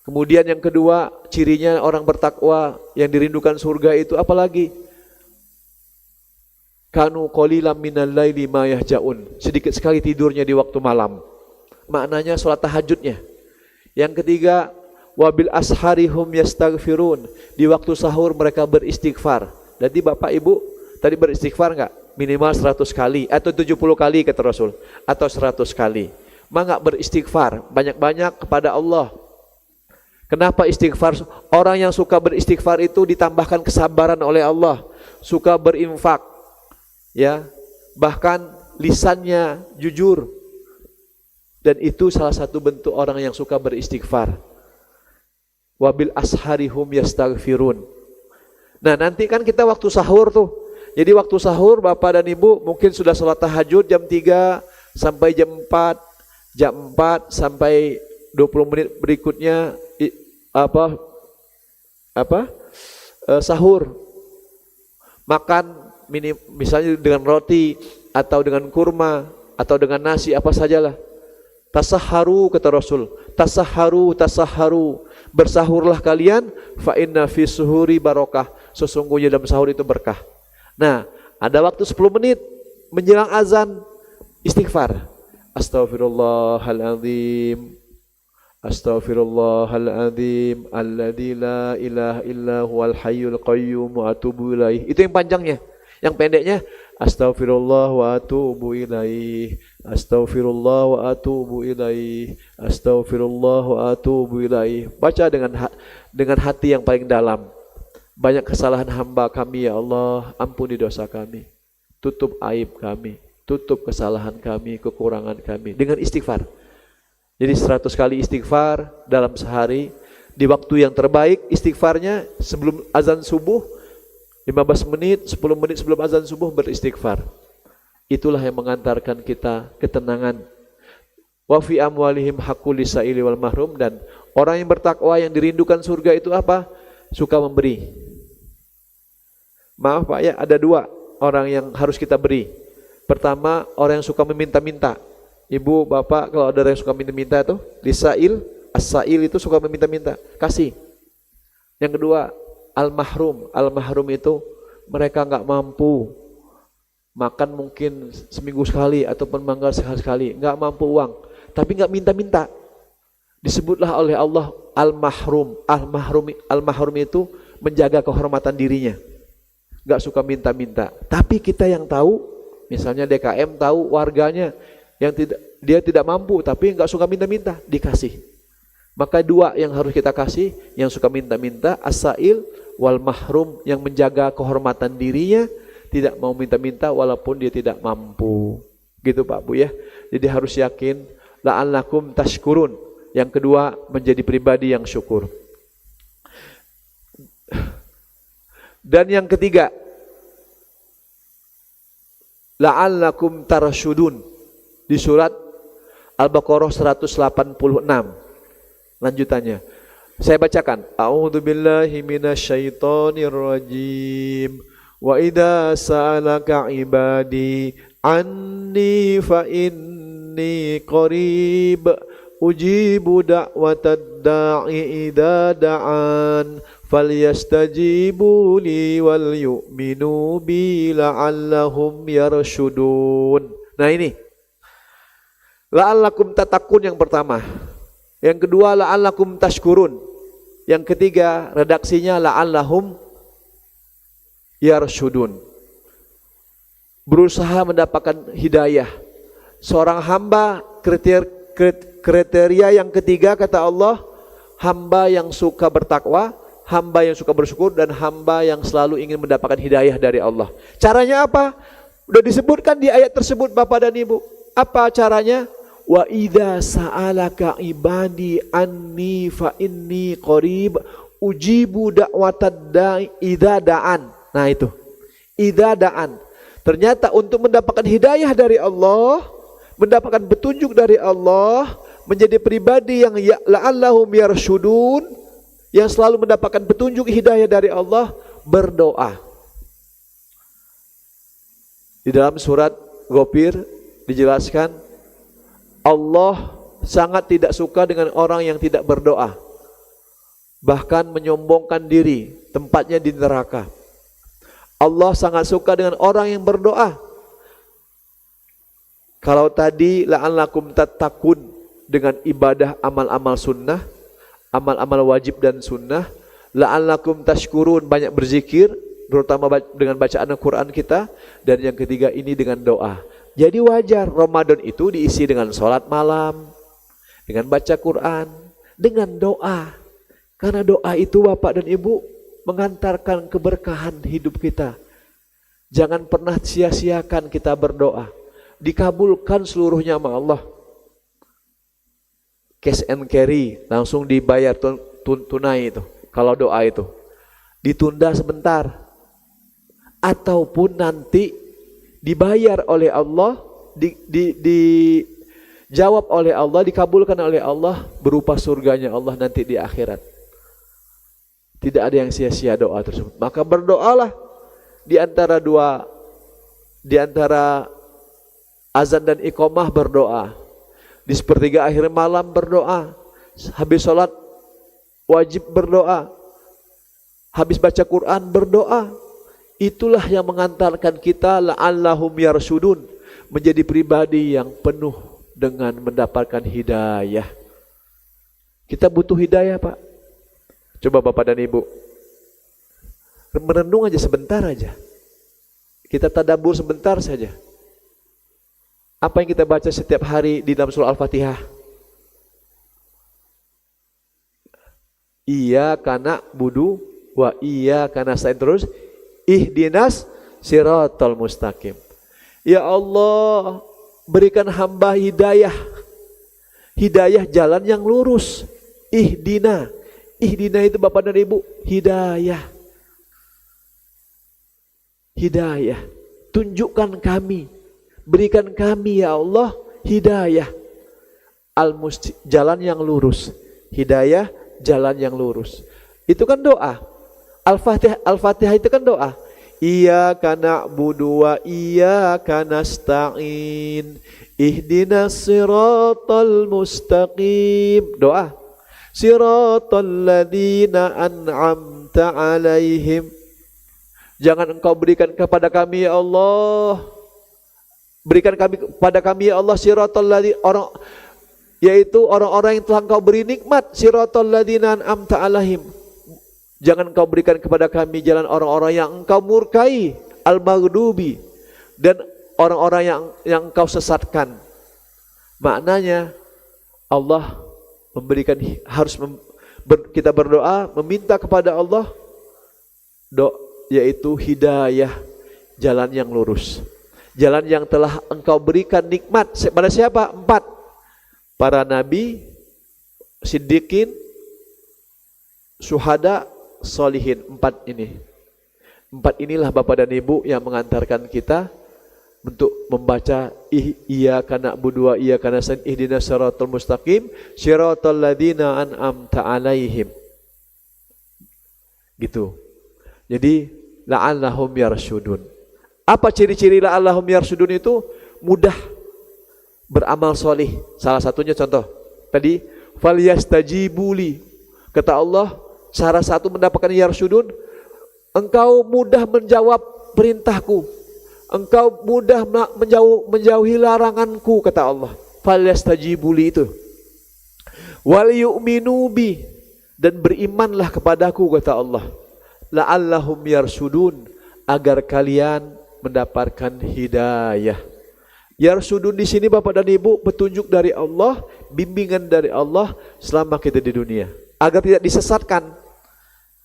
Kemudian yang kedua, cirinya orang bertakwa yang dirindukan surga itu apalagi? Kanu qalilan minal laili ma yahjaun. Sedikit sekali tidurnya di waktu malam. Maknanya salat tahajudnya. Yang ketiga, wabil asharihum yastaghfirun. Di waktu sahur mereka beristighfar. Jadi Bapak Ibu tadi beristighfar enggak? Minimal 100 kali atau 70 kali kata Rasul, atau 100 kali. Maka beristighfar banyak-banyak kepada Allah. Kenapa istighfar? Orang yang suka beristighfar itu ditambahkan kesabaran oleh Allah, suka berinfak, ya, bahkan lisannya jujur, dan itu salah satu bentuk orang yang suka beristighfar. Wabil asharihum yastaghfirun. Nah nanti kan kita waktu sahur tuh, jadi waktu sahur Bapak dan Ibu mungkin sudah sholat tahajud jam 3 sampai jam 4, jam 4 sampai 20 menit berikutnya sahur, makan misalnya dengan roti atau dengan kurma atau dengan nasi apa sajalah. Tasahharu kata Rasul, tasahharu, bersahurlah kalian, fa inna fi suhuri barokah, sesungguhnya dalam sahur itu berkah. Nah ada waktu 10 menit menjelang azan, istighfar, astaghfirullahaladzim, astaghfirullahaladzim, alladzi la ilaha illa huwal hayyul qayyum wa atubu ilaih. Itu yang panjangnya. Yang pendeknya astaghfirullah wa atubu ilaih, astaghfirullah wa atubu ilaih, astaghfirullah wa atubu ilaih. Baca dengan hati yang paling dalam. Banyak kesalahan hamba kami ya Allah, ampuni dosa kami, tutup aib kami, tutup kesalahan kami, kekurangan kami, dengan istighfar. Jadi 100 kali istighfar dalam sehari. Di waktu yang terbaik istighfarnya sebelum azan subuh, 15 menit, 10 menit sebelum azan subuh beristighfar. Itulah yang mengantarkan kita ketenangan. Wa fi amwalihim haqqul lisaili wal mahrum. Dan orang yang bertakwa yang dirindukan surga itu apa? Suka memberi. Maaf Pak ya, ada 2 orang yang harus kita beri. Pertama, orang yang suka meminta-minta. Ibu, Bapak, kalau ada yang suka minta-minta itu, lisail, as-sail itu suka meminta-minta, kasih. Yang kedua, al-mahrum. Al-mahrum itu mereka enggak mampu makan mungkin seminggu sekali ataupun manggal sekali, enggak mampu uang, tapi enggak minta-minta. Disebutlah oleh Allah al-mahrum. Al-mahrum itu menjaga kehormatan dirinya, enggak suka minta-minta. Tapi kita yang tahu, misalnya DKM tahu warganya yang dia tidak mampu tapi enggak suka minta-minta, dikasih. Maka 2 yang harus kita kasih, yang suka minta-minta, as-sail wal mahrum, yang menjaga kehormatan dirinya, tidak mau minta-minta walaupun dia tidak mampu. Gitu Pak Bu ya. Jadi harus yakin la'allakum tashkurun. Yang kedua, menjadi pribadi yang syukur. Dan yang ketiga, la'allakum tarsyudun. Di surat Al-Baqarah 186. Lanjutannya. Saya bacakan. A'udzubillahi minasyaitonir rajim. Wa idza sa'alaka ibadi anni fa inni qarib ujibu da'watad da'i idza da'an falyastajibu li wal yu'minu bi la'allahum yarshudun. Nah ini la'allakum tatakun yang pertama. Yang kedua la'allakum tashkurun. Yang ketiga redaksinya la'allahum yarshudun. Berusaha mendapatkan hidayah. Seorang hamba kriteria yang ketiga kata Allah, hamba yang suka bertakwa, hamba yang suka bersyukur, dan hamba yang selalu ingin mendapatkan hidayah dari Allah. Caranya apa? Udah disebutkan di ayat tersebut Bapak dan Ibu. Apa caranya? Wa idza sa'alaka ibadi anni fa inni qarib ujibu da'watad da'i idza da'an. Nah itu, idza da'an. Ternyata untuk mendapatkan hidayah dari Allah, mendapatkan petunjuk dari Allah, menjadi pribadi yang la'allahum yarshudun, yang selalu mendapatkan petunjuk hidayah dari Allah, berdoa. Di dalam surat Ghafir dijelaskan Allah sangat tidak suka dengan orang yang tidak berdoa, bahkan menyombongkan diri, tempatnya di neraka. Allah sangat suka dengan orang yang berdoa. Kalau tadi la'allakum tattaqun dengan ibadah amal-amal sunnah, amal-amal wajib dan sunnah, la'allakum tashkurun banyak berzikir, terutama dengan bacaan Al-Quran kita, dan yang ketiga ini dengan doa. Jadi wajar Ramadan itu diisi dengan sholat malam, dengan baca Quran, dengan doa. Karena doa itu Bapak dan Ibu mengantarkan keberkahan hidup kita. Jangan pernah sia-siakan kita berdoa. Dikabulkan seluruhnya sama Allah. Cash and carry, langsung dibayar tunai itu. Kalau doa itu ditunda sebentar, ataupun nanti dibayar oleh Allah, dijawab oleh Allah, dikabulkan oleh Allah berupa surganya Allah nanti di akhirat. Tidak ada yang sia-sia doa tersebut. Maka berdoalah di antara azan dan iqamah berdoa. Di sepertiga akhir malam berdoa. Habis sholat wajib berdoa. Habis baca Quran berdoa. Itulah yang mengantarkan kita la'allahum yarsyudun, menjadi pribadi yang penuh dengan mendapatkan hidayah. Kita butuh hidayah, Pak. Coba Bapak dan Ibu merenung aja sebentar aja. Kita tadabbur sebentar saja. Apa yang kita baca setiap hari di dalam surah Al-Fatihah? Iyyaka na'budu wa iyyaka nasta'in, terus ihdinas siratal mustaqim. Ya Allah, berikan hamba hidayah. Hidayah jalan yang lurus. Ihdina itu Bapak dan Ibu, hidayah. Hidayah. Tunjukkan kami, berikan kami ya Allah hidayah. Jalan yang lurus. Hidayah jalan yang lurus. Itu kan doa. Al-Fatihah itu kan doa. Iyyaka na'budu wa iyyaka nasta'in. Ihdinas siratal mustaqim. Doa. Siratal ladzina an'amta 'alaihim. Jangan Engkau berikan kepada kami ya Allah. Berikan kepada kami ya Allah siratal ladzina, yaitu orang-orang yang telah Engkau beri nikmat. Siratal ladzina an'amta 'alaihim. Jangan Engkau berikan kepada kami jalan orang-orang yang Engkau murkai, al-maghdubi, dan orang-orang yang Engkau sesatkan. Maknanya Allah memberikan, kita berdoa meminta kepada Allah yaitu hidayah, jalan yang lurus, jalan yang telah Engkau berikan nikmat pada siapa? 4, para nabi, siddiqin, syuhada, solihin. 4 ini. 4 inilah Bapak dan Ibu yang mengantarkan kita untuk membaca iyyaka na'budu wa iyyaka nasta'in ihdinas siratal mustaqim siratal ladzina an'amta 'alaihim. Gitu. Jadi la'allahum yarsyudun. Apa ciri-ciri la'allahum yarsyudun itu? Mudah beramal solih. Salah satunya contoh tadi, falyastajibuli. Kata Allah, salah satu mendapatkan yarsyudun, engkau mudah menjawab perintahku, engkau mudah menjauhi laranganku, kata Allah. Falyastajibuli itu. Wal yu'minu bi, dan berimanlah kepadaku, kata Allah. La'allahum yarsyudun, agar kalian mendapatkan hidayah. Yarsyudun di sini Bapak dan Ibu, petunjuk dari Allah, bimbingan dari Allah selama kita di dunia, agar tidak disesatkan.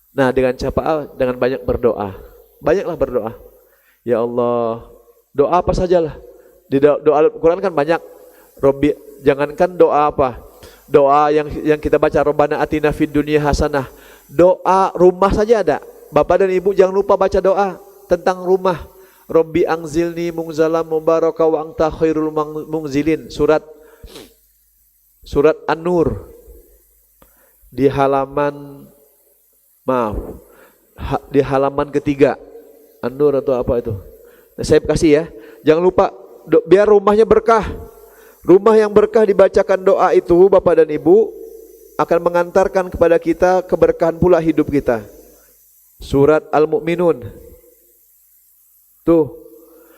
Nah, dengan banyak berdoa. Banyaklah berdoa. Ya Allah, doa apa sajalah. Di doa Al-Quran kan banyak. Robbi, jangankan doa apa, doa yang kita baca, Rabbana atina fid dunya hasanah. Doa rumah saja ada. Bapak dan Ibu jangan lupa baca doa tentang rumah. Robbi anzilni munzalam mubaraka wa anta khairul munzilin. Surat An-Nur di halaman di halaman ketiga. An-Nur atau apa itu? Nah, saya kasih ya. Jangan lupa biar rumahnya berkah. Rumah yang berkah dibacakan doa itu Bapak dan Ibu akan mengantarkan kepada kita keberkahan pula hidup kita. Surat Al-Mu'minun. Tuh.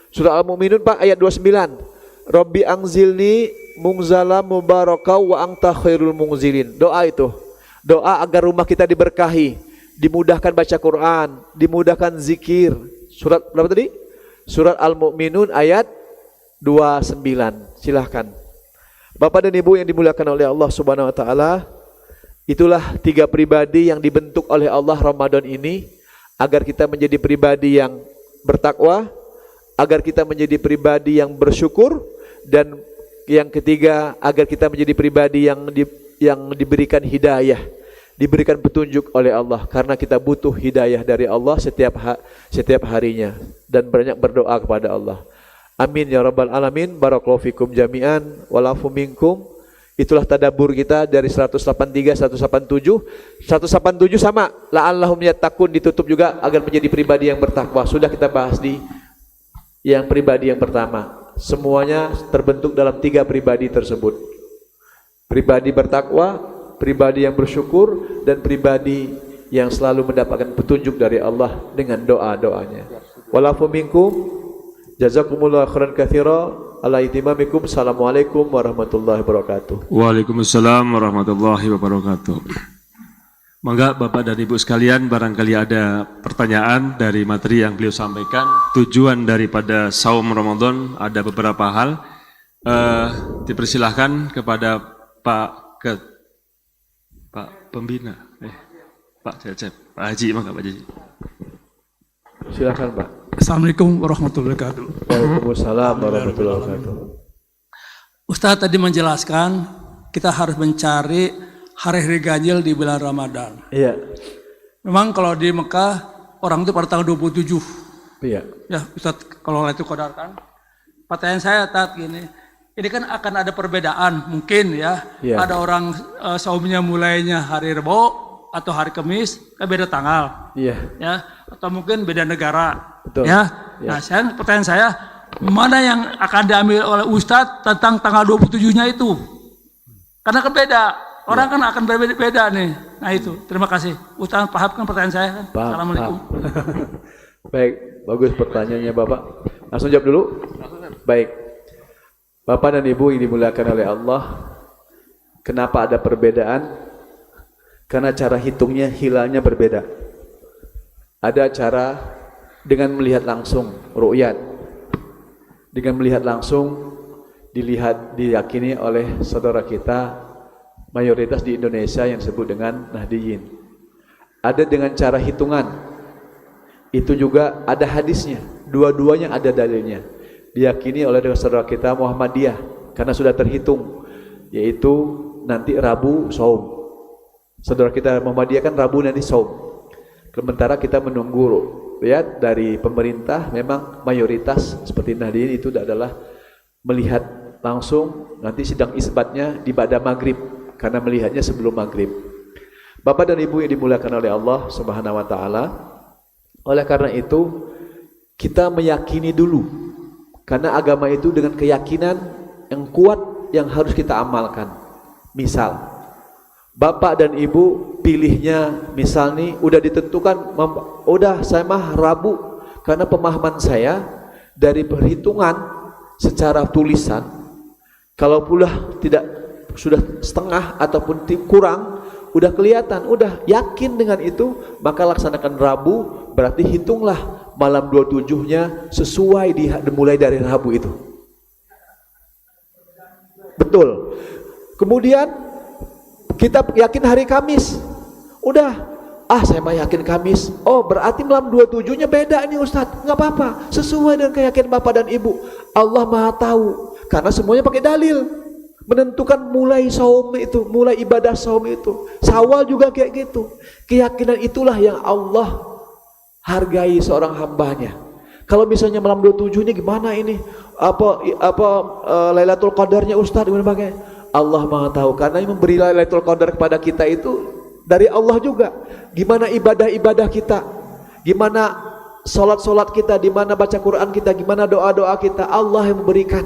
Surat Al-Mu'minun Pak ayat 29. Rabbi anzilni munzala mubarakah wa anta khairul munzilin. Doa itu. Doa agar rumah kita diberkahi, dimudahkan baca Quran, dimudahkan zikir. Surat berapa tadi? Surat Al-Mu'minun ayat 29. Silahkan. Bapak dan Ibu yang dimuliakan oleh Allah Subhanahu wa taala, itulah 3 pribadi yang dibentuk oleh Allah Ramadan ini agar kita menjadi pribadi yang bertakwa, agar kita menjadi pribadi yang bersyukur, dan yang ketiga agar kita menjadi pribadi yang diberikan hidayah, diberikan petunjuk oleh Allah, karena kita butuh hidayah dari Allah setiap harinya, dan banyak berdoa kepada Allah. Amin ya rabbal alamin. Barakallahu fikum jami'an walafu minkum. Itulah tadabbur kita dari 183, 187. 187 sama, la'allahum yattaqun, ditutup juga agar menjadi pribadi yang bertakwa. Sudah kita bahas di yang pribadi yang pertama. Semuanya terbentuk dalam 3 pribadi tersebut. Pribadi bertakwa, pribadi yang bersyukur, dan pribadi yang selalu mendapatkan petunjuk dari Allah dengan doa-doanya. Walafu minkum. Jazakumullah khairan katsira ala itimamikum. Assalamualaikum warahmatullahi wabarakatuh. Waalaikumsalam warahmatullahi wabarakatuh. Mangga Bapak dan Ibu sekalian, barangkali ada pertanyaan dari materi yang beliau sampaikan. Tujuan daripada saum Ramadan ada beberapa hal. Dipersilahkan kepada Pak Pembina, Pak Cecep, Pak Haji, mangga Pak Haji. Silakan Pak. Assalamualaikum warahmatullahi wabarakatuh. Waalaikumsalam warahmatullahi wabarakatuh. Ustaz tadi menjelaskan kita harus mencari hari-hari ganjil di bulan Ramadan. Iya. Memang kalau di Mekah orang itu pada tanggal 27. Iya. Ya Ustaz, kalau itu kodarkan. Pertanyaan saya Tat gini, ini kan akan ada perbedaan mungkin ya. Iya. Ada orang saumnya mulainya hari Rebo atau hari Kamis, kan beda tanggal. Iya. Ya, atau mungkin beda negara. Betul. Ya. Ya. Nah, pertanyaan saya, mana yang akan diambil oleh Ustadz tentang tanggal 27-nya itu? Karena kan beda. Orang kan akan berbeda nih. Nah itu, terima kasih. Ustadz pahamkan pertanyaan saya. Assalamualaikum. Baik, bagus pertanyaannya Bapak. Langsung jawab dulu. Baik. Bapak dan Ibu yang dimuliakan oleh Allah, kenapa ada perbedaan? Karena cara hitungnya hilalnya berbeda. Ada cara dengan melihat langsung, ru'yat. Dengan melihat langsung, diyakini oleh saudara kita mayoritas di Indonesia yang disebut dengan Nahdiyin. Ada dengan cara hitungan. Itu juga ada hadisnya. Dua-duanya ada dalilnya. Diyakini oleh saudara kita Muhammadiyah karena sudah terhitung, yaitu nanti Rabu saum. Saudara kita Muhammadiyah kan Rabu nanti saum. Sementara kita menunggu lihat dari pemerintah, memang mayoritas seperti Nahdiyin itu adalah melihat langsung, nanti sidang isbatnya di ba'da maghrib karena melihatnya sebelum maghrib. Bapak dan Ibu yang dimuliakan oleh Allah Subhanahu wa taala, oleh karena itu kita meyakini dulu, karena agama itu dengan keyakinan yang kuat yang harus kita amalkan. Misal Bapak dan Ibu pilihnya, misal nih udah ditentukan, udah saya mah Rabu, karena pemahaman saya dari perhitungan secara tulisan, kalau pula tidak sudah setengah ataupun kurang, udah kelihatan, udah yakin dengan itu, maka laksanakan Rabu, berarti hitunglah malam 27-nya sesuai dimulai dari Rabu itu. Betul. Kemudian kita yakin hari Kamis, udah, saya mah yakin Kamis. Oh, berarti malam 27-nya beda nih Ustadz. Nggak apa-apa, sesuai dengan keyakinan Bapak dan Ibu. Allah Maha tahu, karena semuanya pakai dalil. Menentukan mulai saum itu, mulai ibadah saum itu. Syawal juga kayak gitu. Keyakinan itulah yang Allah hargai seorang hambanya. Kalau misalnya malam 27-nya gimana ini? Lailatul Qadarnya Ustadz gimana pakai? Allah Maha tahu, karena yang memberi Lailatul Qadar kepada kita itu dari Allah juga. Gimana ibadah-ibadah kita, gimana solat kita, di mana baca Quran kita, gimana doa-doa kita, Allah yang memberikan.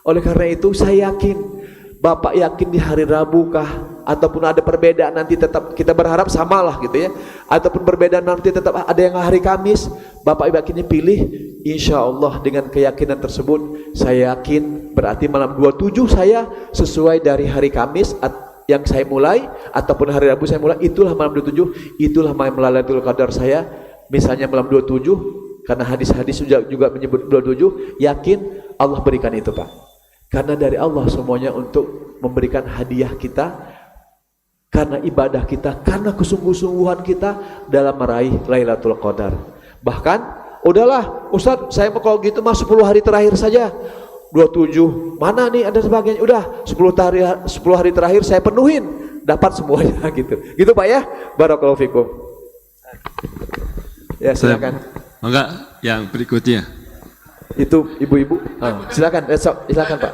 Oleh karena itu saya yakin, Bapak yakin di hari Rabu kah, ataupun ada perbedaan nanti tetap kita berharap samalah gitu ya, ataupun perbedaan nanti tetap ada yang hari Kamis, Bapak yakinnya pilih, insya Allah dengan keyakinan tersebut saya yakin berarti malam 27 saya sesuai dari hari Kamis yang saya mulai, ataupun hari Rabu saya mulai, itulah malam 27, itulah malam Lailatul Qadar saya, misalnya malam 27, karena hadis-hadis juga menyebut 27, yakin Allah berikan itu Pak. Karena dari Allah semuanya untuk memberikan hadiah kita, karena ibadah kita, karena kesungguh-sungguhan kita dalam meraih Lailatul Qadar. Bahkan, udahlah Ustaz, saya mau kalau gitu mah 10 hari terakhir saja. 27, mana nih ada sebagainya, udah 10 hari terakhir saya penuhin, dapat semuanya gitu. Gitu Pak ya. Barakallahu fikum. Ya silakan. Enggak, yang berikutnya. Itu ibu-ibu. Silakan, silakan Pak.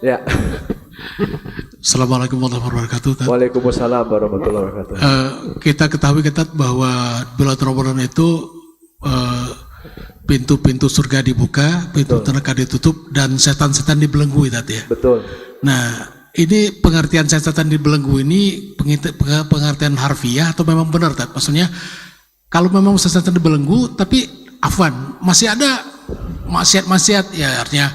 Ya. Assalamualaikum warahmatullahi wabarakatuh. Waalaikumsalam warahmatullahi wabarakatuh. Kita ketahui bahwa bulan Ramadan itu pintu-pintu surga dibuka, pintu neraka ditutup, dan setan-setan dibelenggu tadi ya. Betul. Nah, ini pengertian setan dibelenggu ini pengertian harfiah atau memang benar tak? Maksudnya kalau memang setan dibelenggu, tapi afwan masih ada maksiat-maksiat ya, artinya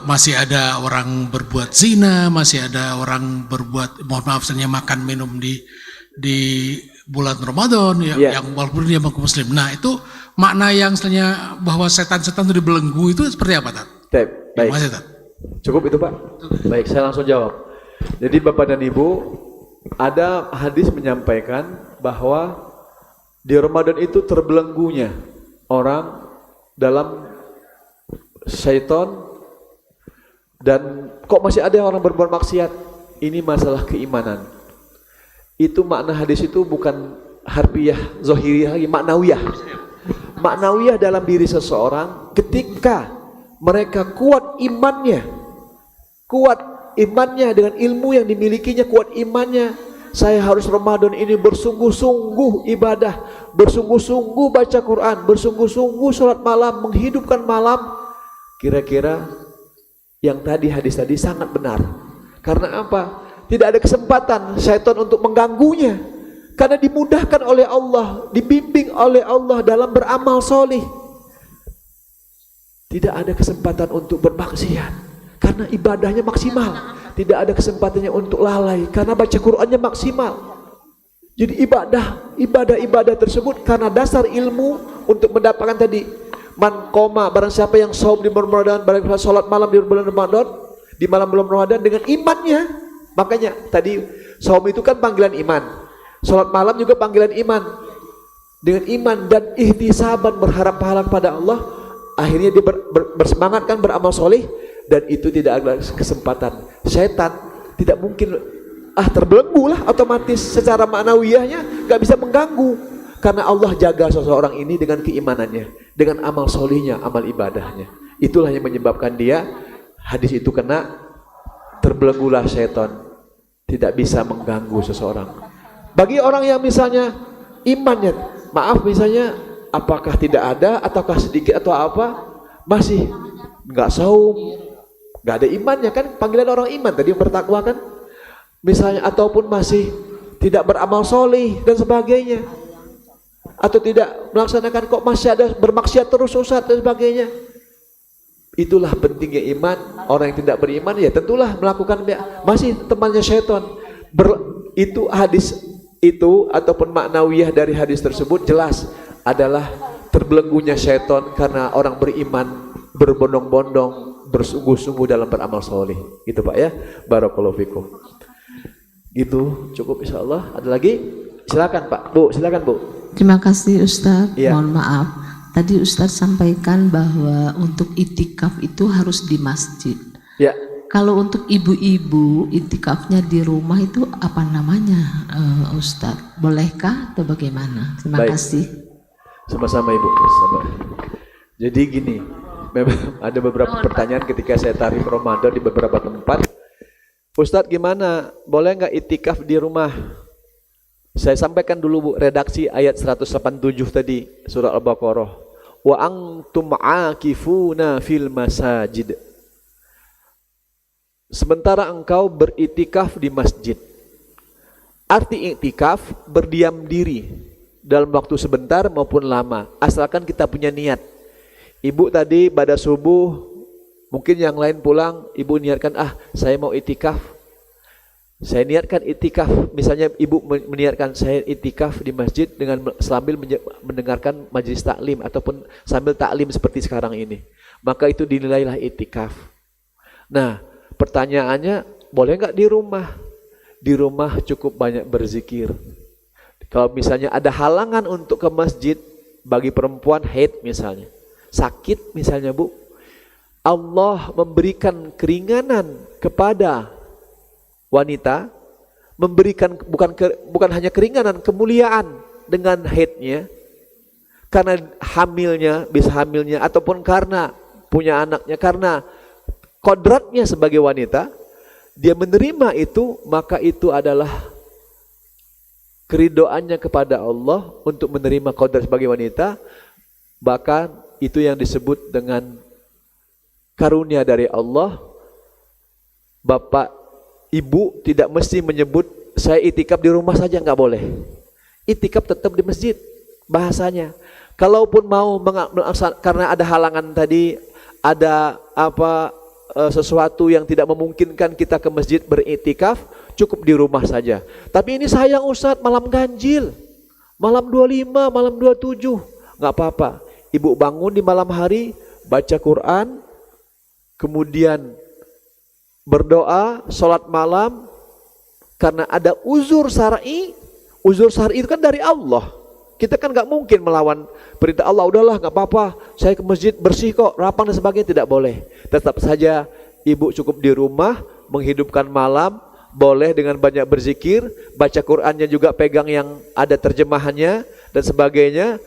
masih ada orang berbuat zina, masih ada orang berbuat, mohon maaf misalnya makan minum di bulan Ramadan ya, yang walaupun dia mengaku muslim. Nah, itu makna yang misalnya bahwa setan-setan itu dibelenggu itu seperti apa, Tat? Baik. Masih, Tat? Cukup itu Pak? Baik, saya langsung jawab. Jadi Bapak dan Ibu, ada hadis menyampaikan bahwa di Ramadan itu terbelenggunya orang dalam syaitan, dan kok masih ada orang berbuat maksiat. Ini masalah keimanan. Itu makna hadis itu bukan harfiah zahiriyah lagi, maknawiyah. Maknawiyah dalam diri seseorang ketika mereka kuat imannya dengan ilmu yang dimilikinya, kuat imannya. Saya harus Ramadan ini bersungguh-sungguh ibadah, bersungguh-sungguh baca Quran, bersungguh-sungguh sholat malam, menghidupkan malam. Kira-kira yang tadi hadis tadi sangat benar. Karena apa? Tidak ada kesempatan syaitan untuk mengganggunya, karena dimudahkan oleh Allah, dibimbing oleh Allah dalam beramal solih. Tidak ada kesempatan untuk bermaksiat karena ibadahnya maksimal. Tidak ada kesempatannya untuk lalai karena baca Qur'annya maksimal. Jadi ibadah tersebut karena dasar ilmu untuk mendapatkan tadi man koma, barang siapa yang saum di bulan Ramadan, barang siapa salat malam di bulan Ramadan, di malam bulan Ramadan dengan imannya. Makanya tadi saum itu kan panggilan iman, salat malam juga panggilan iman. Dengan iman dan ihtisaban, berharap pahala kepada Allah, akhirnya dia bersemangat kan beramal soleh, dan itu tidak ada kesempatan. Syaitan tidak mungkin terbelenggu lah, otomatis secara maknawiyahnya gak bisa mengganggu, karena Allah jaga seseorang ini dengan keimanannya, dengan amal solihnya, amal ibadahnya. Itulah yang menyebabkan dia, hadis itu kena terbelenggulah syaitan, tidak bisa mengganggu seseorang. Bagi orang yang misalnya imannya, maaf misalnya, apakah tidak ada ataukah sedikit atau apa, masih nggak saum, nggak ada imannya kan, panggilan orang iman tadi yang bertakwa kan, misalnya, ataupun masih tidak beramal soleh dan sebagainya, atau tidak melaksanakan, kok masih ada bermaksiat terus Ustaz dan sebagainya. Itulah pentingnya iman. Orang yang tidak beriman ya tentulah melakukan masih temannya syaitan. Itu hadis itu ataupun maknawiyah dari hadis tersebut jelas adalah terbelenggunya syaitan karena orang beriman berbondong-bondong, bersungguh-sungguh dalam beramal soleh. Gitu Pak ya. Barakallahu fikum. Gitu cukup insyaallah. Ada lagi? Silakan Pak. Bu, silakan Bu. Terima kasih Ustaz. Ya. Mohon maaf. Tadi Ustaz sampaikan bahwa untuk itikaf itu harus di masjid. Ya. Kalau untuk ibu-ibu itikafnya di rumah itu apa namanya Ustaz? Bolehkah atau bagaimana? Terima Baik. kasih. Sama-sama Ibu. Sama. Jadi gini, memang ada beberapa pertanyaan ketika saya tarif Ramadan di beberapa tempat. Ustadz gimana? Boleh nggak itikaf di rumah? Saya sampaikan dulu Bu, redaksi ayat 187 tadi, surah Al-Baqarah. Wa antum aakifuna fil masajid. Sementara engkau beritikaf di masjid. Arti iktikaf, berdiam diri dalam waktu sebentar maupun lama, asalkan kita punya niat. Ibu tadi pada subuh, mungkin yang lain pulang, ibu niatkan, saya mau itikaf. Saya niatkan itikaf, misalnya ibu meniatkan saya itikaf di masjid dengan sambil mendengarkan majelis taklim ataupun sambil taklim seperti sekarang ini. Maka itu dinilailah itikaf. Nah, pertanyaannya, boleh nggak di rumah? Di rumah cukup banyak berzikir. Kalau misalnya ada halangan untuk ke masjid, bagi perempuan haid misalnya, sakit misalnya Bu, Allah memberikan keringanan kepada wanita, memberikan bukan hanya keringanan, kemuliaan dengan haidnya, karena hamilnya, bisa hamilnya, ataupun karena punya anaknya, karena kodratnya sebagai wanita, dia menerima itu, maka itu adalah keridoannya kepada Allah untuk menerima kodrat sebagai wanita. Bahkan itu yang disebut dengan karunia dari Allah. Bapak, ibu tidak mesti menyebut saya itikaf di rumah saja, nggak boleh. Itikaf tetap di masjid bahasanya. Kalaupun mau karena ada halangan tadi, ada sesuatu yang tidak memungkinkan kita ke masjid beritikaf, cukup di rumah saja. Tapi ini sayang Ustadz, malam ganjil, malam 25, malam 27, nggak apa-apa. Ibu bangun di malam hari, baca Quran, kemudian berdoa, sholat malam, karena ada uzur syar'i. Uzur syar'i itu kan dari Allah. Kita kan nggak mungkin melawan perintah Allah. Udahlah, nggak apa-apa, saya ke masjid bersih kok, rapang dan sebagainya, tidak boleh. Tetap saja ibu cukup di rumah menghidupkan malam, boleh dengan banyak berzikir, baca Qur'annya juga pegang yang ada terjemahannya dan sebagainya.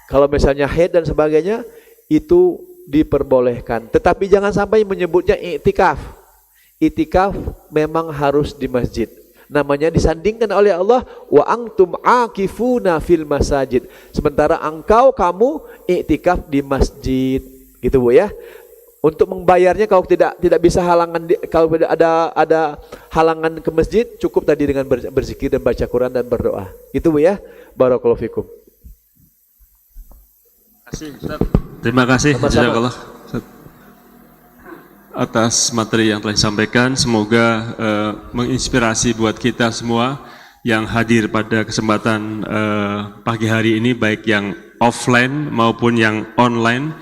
Kalau misalnya haid dan sebagainya, itu diperbolehkan. Tetapi jangan sampai menyebutnya iktikaf. Iktikaf memang harus di masjid. Namanya disandingkan oleh Allah, wa antum akifuna fil masajid. Sementara kamu iktikaf di masjid. Gitu Bu ya. Untuk membayarnya kalau tidak bisa halangan, kalau tidak ada halangan ke masjid, cukup tadi dengan berzikir dan baca Quran dan berdoa. Gitu Bu ya. Barakallahu fikum. Terima kasih Sama-sama. jazakallah atas materi yang telah disampaikan. Semoga menginspirasi buat kita semua yang hadir pada kesempatan pagi hari ini, baik yang offline maupun yang online.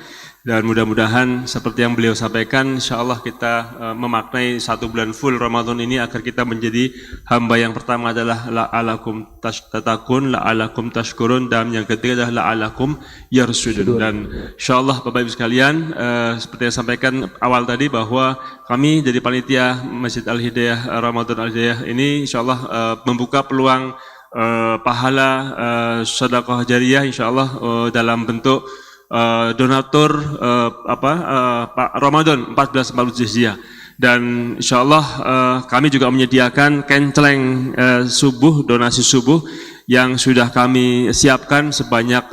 Dan mudah-mudahan seperti yang beliau sampaikan, insya Allah kita memaknai 1 bulan full Ramadan ini agar kita menjadi hamba yang pertama adalah la'alakum tatakun, la'alakum tashkurun, dan yang ketiga adalah la'alakum yarsudun. Dan insya Allah Bapak Ibu sekalian, seperti yang sampaikan awal tadi bahwa kami dari panitia Masjid Al-Hidayah Ramadan Al-Hidayah ini insya Allah membuka peluang pahala sedekah jariyah insya Allah dalam bentuk donatur Pak Ramadan 1440 Hijriah. Dan insya Allah kami juga menyediakan kenceleng subuh, donasi subuh yang sudah kami siapkan sebanyak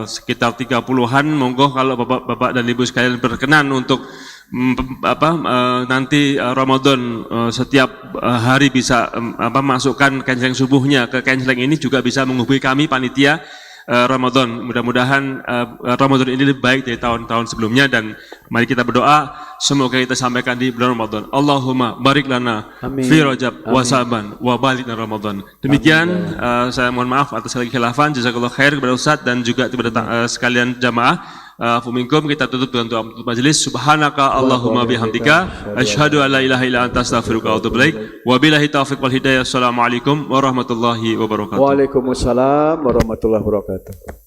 sekitar 30-an. Monggo kalau Bapak dan Ibu sekalian berkenan untuk nanti Ramadan setiap hari bisa masukkan kenceleng subuhnya ke kenceleng ini, juga bisa menghubungi kami panitia Ramadan. Mudah-mudahan Ramadan ini lebih baik dari tahun-tahun sebelumnya, dan mari kita berdoa semoga kita sampaikan di bulan Ramadan. Allahumma barik lana fi Rajab wa Sa'ban wa balikna Ramadan. Demikian saya mohon maaf atas segala khilafan. Jazakallahu khair kepada Ustaz dan juga kepada sekalian jamaah. Fuminkum, kita tutup dengan doa penutup majelis. Subhanaka Allahumma bihamdika asyhadu an la ilaha illa anta astaghfiruka wa atubu ilaik. Wabillahi taufiq wal hidayah. Assalamualaikum warahmatullahi wabarakatuh. Waalaikumsalam warahmatullahi wabarakatuh.